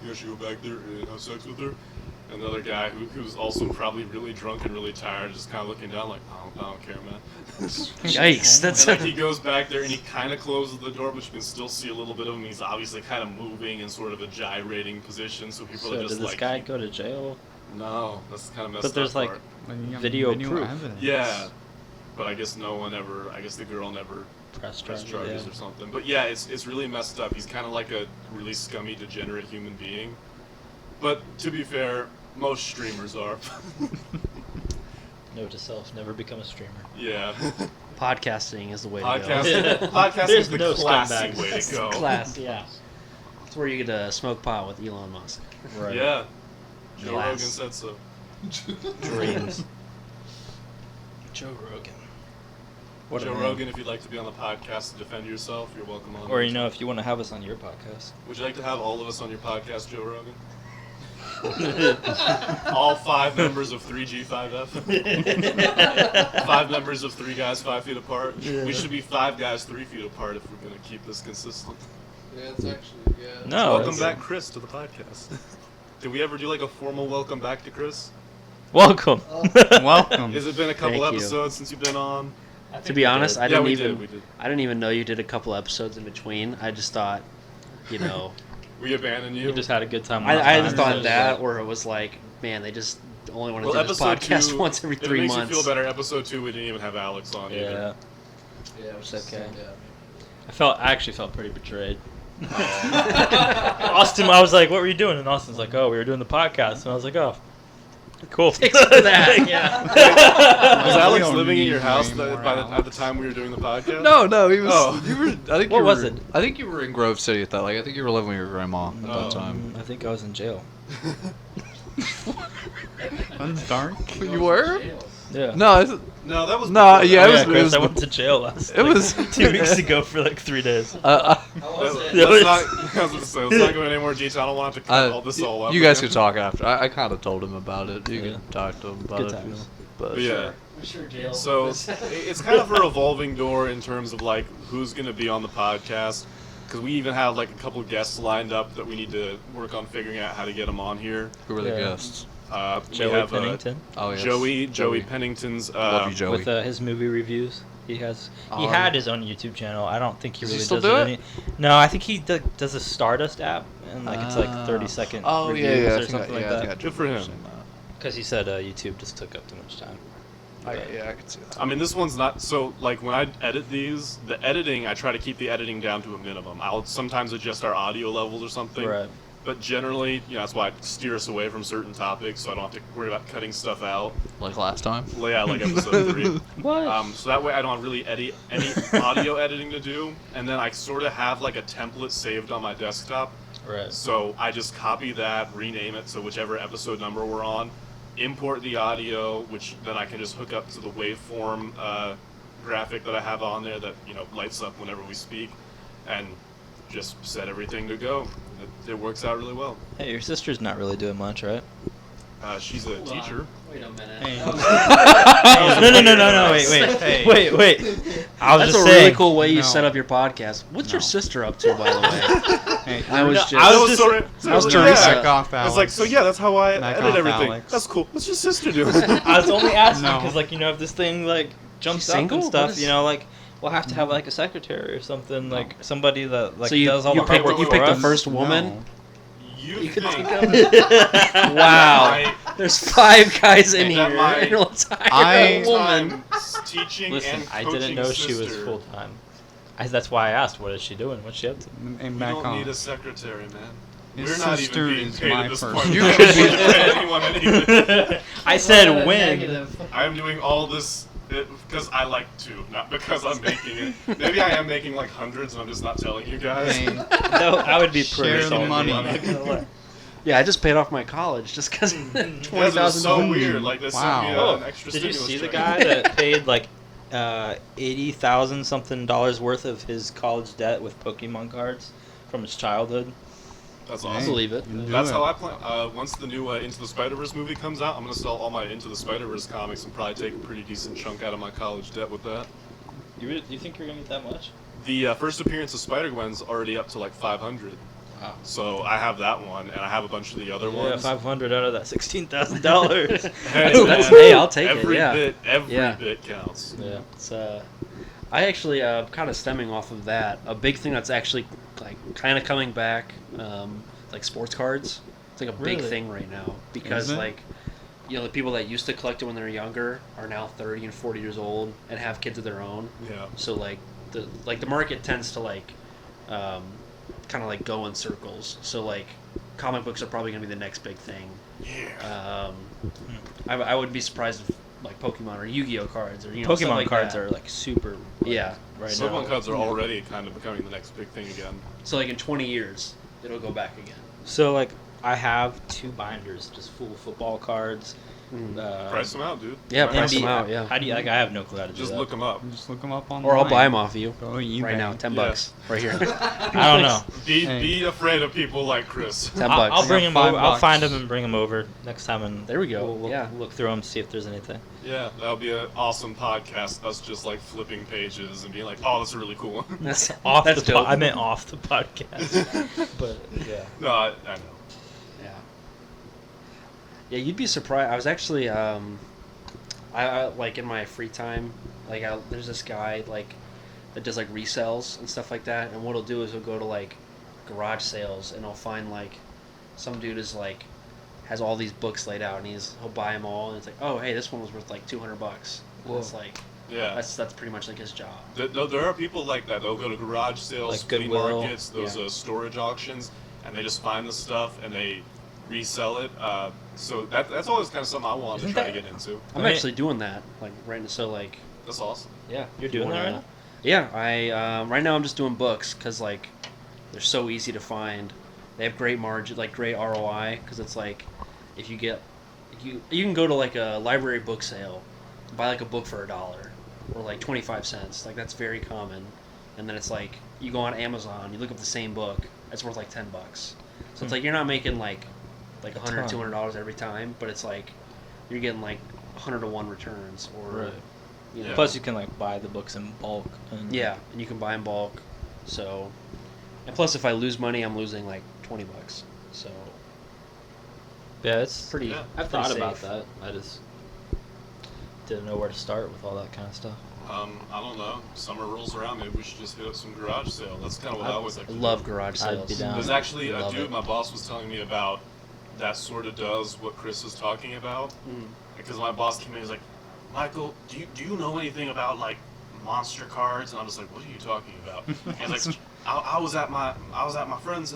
"You should go back there and have sex with her." And the other guy, who's also probably really drunk and really tired, just kind of looking down like, I don't care, man. Yikes! That's And like he goes back there and he kind of closes the door, but you can still see a little bit of him. He's obviously kind of moving in sort of a gyrating position, so people So are did just this like, guy go to jail? no, that's kind of messed But there's, up like, part. When you have Video proof. evidence. Yeah, but I guess no one ever. I guess the girl never Press pressed charges. charges or something. But yeah, it's really messed up. He's kind of like a really scummy, degenerate human being. But to be fair, most streamers are. Note to self: never become a streamer. Yeah. Podcasting is the way to Podcasting, go. podcasting There's is the no classy scumbags. way to go. Class, yeah. It's where you get to smoke pot with Elon Musk. Right. Yeah. Joe Class. Rogan said so. Dreams. Joe Rogan. What a Joe man. Rogan, if you'd like to be on the podcast to defend yourself, you're welcome on. Or if you want to have us on your podcast. Would you like to have all of us on your podcast, Joe Rogan? All 5 members of 3G5F. 5 members of 3 guys 5 feet apart. We should be 5 guys 3 feet apart if we're gonna keep this consistent. Yeah, it's actually, yeah. No. Welcome back, Chris, to the podcast. Did we ever do like a formal welcome back to Chris? Welcome. Welcome. Has it been a couple Thank you. episodes since you've been on? To be honest, I Yeah, didn't we even did, we did. I didn't even know you did a couple episodes in between. I just thought, you know, We abandoned you. You just had a good time. I last just time, so thought it's that, like- or it was like, man, they just only want to Well, do this episode podcast 2, once every 3 It makes months. you feel better. Episode 2, we didn't even have Alex on Yeah. either. Yeah, which It's is okay. yeah. I actually felt pretty betrayed. Austin, I was like, "What were you doing?" And Austin's like, "Oh, we were doing the podcast." And I was like, "Oh, cool." Thanks for that. Yeah. Was We Alex don't living in need your house any more at the time we were doing the podcast? No, he was. Oh. You were. I think What you was were, it? I think you were in Grove City at that. Like, I think you were living with your grandma at that time. I think I was in jail. That's dark. You were? Yeah. No, No, that was No, before yeah, that. it was- Chris, I went to jail last. it was 2 weeks ago for like 3 days. Let's It not, I was gonna say, let's not go into any more detail. I don't want to have to cut all this all up. you guys again. could talk after. I kind of told him about it. You Yeah. can talk to him about Good it. If you times. want. But But yeah. I'm sure jail. So it's kind of a revolving door in terms of like who's going to be on the podcast, because we even have like a couple of guests lined up that we need to work on figuring out how to get them on here. who are the Yeah. guests? We Joey have Pennington Oh yes. Joey Pennington's. Love you, Joey. with his movie reviews. He has. He Oh, had yeah. his own YouTube channel. I don't think he Does he really still does do it. it? No, I think he does a Stardust app, and like it's like 30-second Oh reviews yeah, yeah. I or think something like I that. think I Good for him. remember seeing that. Because he said YouTube just took up too much time. Yeah, I could see that. I mean, this one's not so like when I edit these, the editing I try to keep the editing down to a minimum. I'll sometimes adjust our audio levels or something. Right. But generally, that's why I steer us away from certain topics, so I don't have to worry about cutting stuff out. Like last time. Yeah, like episode 3. What? So that way I don't have really any audio editing to do, and then I sort of have like a template saved on my desktop. Right. So I just copy that, rename it so whichever episode number we're on, import the audio, which then I can just hook up to the waveform graphic that I have on there that lights up whenever we speak, and just set everything to go. It works out really well. Hey, your sister's not really doing much, right? She's a teacher. Wait a minute. Hey. No. Hey. Wait. I was That's just a saying. really cool way you No. set up your podcast. What's your No. sister up to, by the way? Hey, I was just. I was just- How's yeah. Teresa? back off, I Alex. was like, so yeah, that's how I Back edit off, everything. Alex. That's cool. What's your sister doing? I was only asking No. because, like, if this thing like jumps She's up single? and What stuff, is- like we'll have to have like a secretary or something, like somebody that like So you, does all you the picked, hard work you for picked the us. first woman? No. You could think Wow. I- There's 5 guys in That here. might- And let's hire I- a woman. time teaching Listen, and I coaching didn't know she was sister. full time. That's why I asked, what is she doing? What's she up to? And We back don't off. need a secretary, man. His We're not sister even being is paid my at this first. point. You We could can't be- pay anyone anything. I said when. Negative. I'm doing all this Because I like to, not because I'm making it. Maybe I am making like hundreds and I'm just not telling you guys. Hey, No, I would be pretty share the salty. money. I'm not gonna lie. Yeah, I just paid off my college just because Yes, it was $20,000. so weird. Like they sent me Wow. an extra Did you stimulus see the check. guy that paid like $80,000 something worth of his college debt with Pokemon cards from his childhood? That's I awesome. believe it. You do That's it. how I plan. Once the new Into the Spider-Verse movie comes out, I'm gonna sell all my Into the Spider-Verse comics and probably take a pretty decent chunk out of my college debt with that. You think you're gonna get that much? The first appearance of Spider-Gwen's already up to like 500. Wow. So I have that one, and I have a bunch of the other Yeah, ones. 500 out of that $16,000. Hey, That's- man, hey, I'll take it, every yeah. Every Yeah. bit counts. Yeah. It's I actually kind of stemming off of that. A big thing that's actually like kind of coming back, like sports cards. It's like a big Really? thing right now because Is it? like, you know, the people that used to collect it when they were younger are now 30 and 40 years old and have kids of their own. Yeah. So like the market tends to like, kind of like go in circles. So like, comic books are probably gonna be the next big thing. Yeah. I would be surprised if like Pokemon or Yu-Gi-Oh cards or stuff Pokemon like cards that. are like super. Like, Yeah. Right Pokemon now. cards are already kind of becoming the next big thing again. So like in 20 years, it'll go back again. So like, I have 2 binders just full of football cards. Price them out, dude. Yeah, Right? price them out, yeah. How do you like? I have no clue how to do Just that. look them up. Just look them up online. Or I'll buy them off of you Go eBay. right now, $10 Yeah. right here. I don't know. Be afraid of people like Chris. $10. I'll bring I him got over. I'll $5. find him and bring him over next time, and There we go. We'll Yeah. look through them, see if there's anything. Yeah, that'll be an awesome podcast. Us just like flipping pages and being like, "Oh, that's a really cool one." That's Off that's the dope. I meant off the podcast. But yeah. No, I know. Yeah. Yeah, you'd be surprised. I was actually, I like in my free time, like there's this guy like that does like resells and stuff like that. And what he'll do is he'll go to like garage sales and he'll find like some dude is like has all these books laid out and he'll buy them all and it's like, oh hey, this one was worth like $200. And it's like Yeah. that's pretty much like his job. There are people like that. They'll go to garage sales, Like flea Goodwill. markets, those Yeah. storage auctions, and they just find the stuff and they resell it. So that's always kind of something I wanted to Isn't try to that- get into. I'm I mean- actually doing that like right now. So like That's awesome. yeah, You're if you doing that wanna- right now? Yeah, I right now I'm just doing books because like they're so easy to find. They have great margin, like great ROI because it's like if you get you can go to like a library book sale, buy like a book for $1 or like 25 cents. Like that's very common. And then it's like you go on Amazon, you look up the same book, it's worth like $10. So it's like you're not making like $100, ton. $200 every time, but it's like you're getting like 100 to 1 returns or Right. you know. Yeah. Plus, you can like buy the books in bulk. And Yeah, and you can buy in bulk. So, and plus, if I lose money, I'm losing like $20. So, Yeah, it's pretty. Yeah. I've pretty thought about safe. that. I just didn't know where to start with all that kind of stuff. I don't know. Summer rolls around. Maybe we should just hit up some garage sale. That's kind of what I always like I to love do. garage I'd sales. be down. There's actually a Love dude it. my boss was telling me about that sort of does what Chris is talking about. Mm. Because my boss came in and was like, Michael, do you know anything about like monster cards? And I was like, what are you talking about? And he's like, I was at my friend's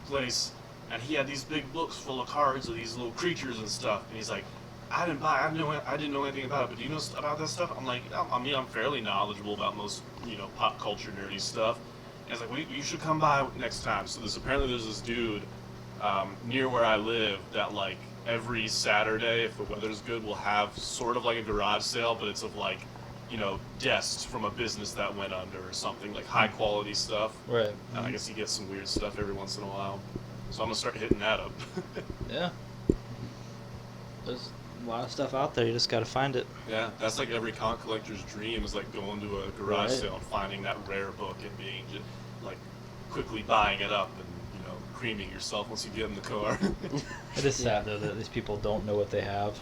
place, and he had these big books full of cards of these little creatures and stuff. And he's like, I didn't know anything about it, but do you know about that stuff? I'm like, I mean, I'm fairly knowledgeable about most, pop culture nerdy stuff. And he's like, well, you should come by next time. So there's this dude near where I live that like every Saturday, if the weather's good, will have sort of like a garage sale, but it's of like, desks from a business that went under or something, like high quality stuff. Right. And I guess he gets some weird stuff every once in a while. So I'm gonna start hitting that up. Yeah. There's a lot of stuff out there. You just got to find it. Yeah, that's like every con collector's dream is like going to a garage Right. sale and finding that rare book and being just like quickly buying it up and creaming yourself once you get in the car. It is sad though that these people don't know what they have.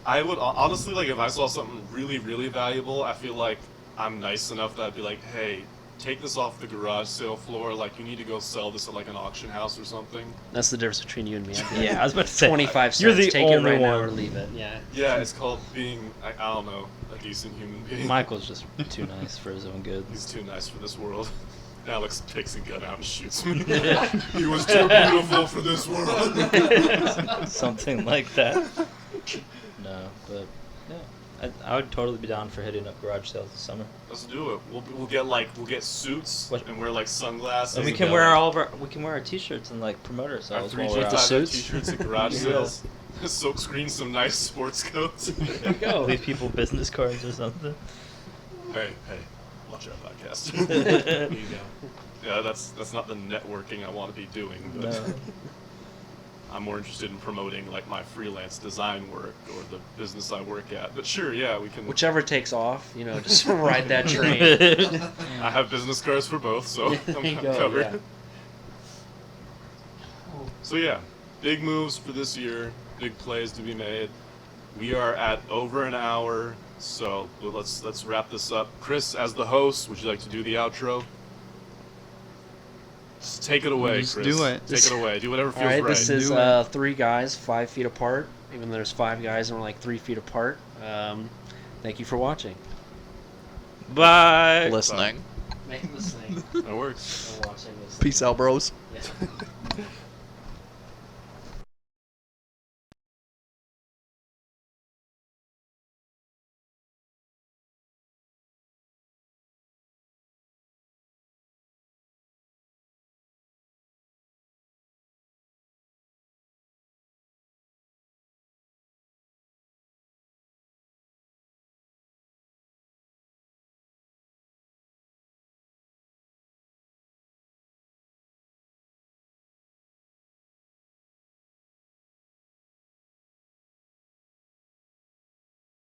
I would honestly like if I saw something really, really valuable, I feel like I'm nice enough that I'd be like, hey, take this off the garage sale floor. Like you need to go sell this at like an auction house or something. That's the difference between you and me. I'd be Yeah, I was about to say 25 cents. You're the Take it only right now one. or leave it. Yeah. Yeah, it's called being I don't know, a decent human being. Michael's just too nice for his own good. He's too nice for this world. Alex takes a gun out and shoots me. He was too beautiful for this world. Something like that. No, but yeah. I would totally be down for hitting up garage sales this summer. Let's do it. We'll get suits What? and wear like sunglasses. And we and can get, wear we can wear our t-shirts and like promote our ourselves three while we're G out. the five suits? t-shirts at garage Yeah. sales. Silk screen some nice sports coats. There you go. Leave people business cards or something. Hey, watch our podcast. There you go. Yeah, that's not the networking I want to be doing, but No. I'm more interested in promoting like my freelance design work or the business I work at. But sure, yeah, we can. Whichever takes off, just ride that train. I have business cards for both, so There I'm you go, covered. yeah. So yeah, big moves for this year, big plays to be made. We are at over an hour, so let's wrap this up. Chris, as the host, would you like to do the outro? Just take it away, Just Chris. do it. Take it away. Do whatever feels All right, right. this is Do it. 3 guys, 5 feet apart. Even though there's 5 guys and we're like 3 feet apart. Thank you for watching. Bye. Listening. Make this thing. That works. Watching this. Peace out, bros. Yeah.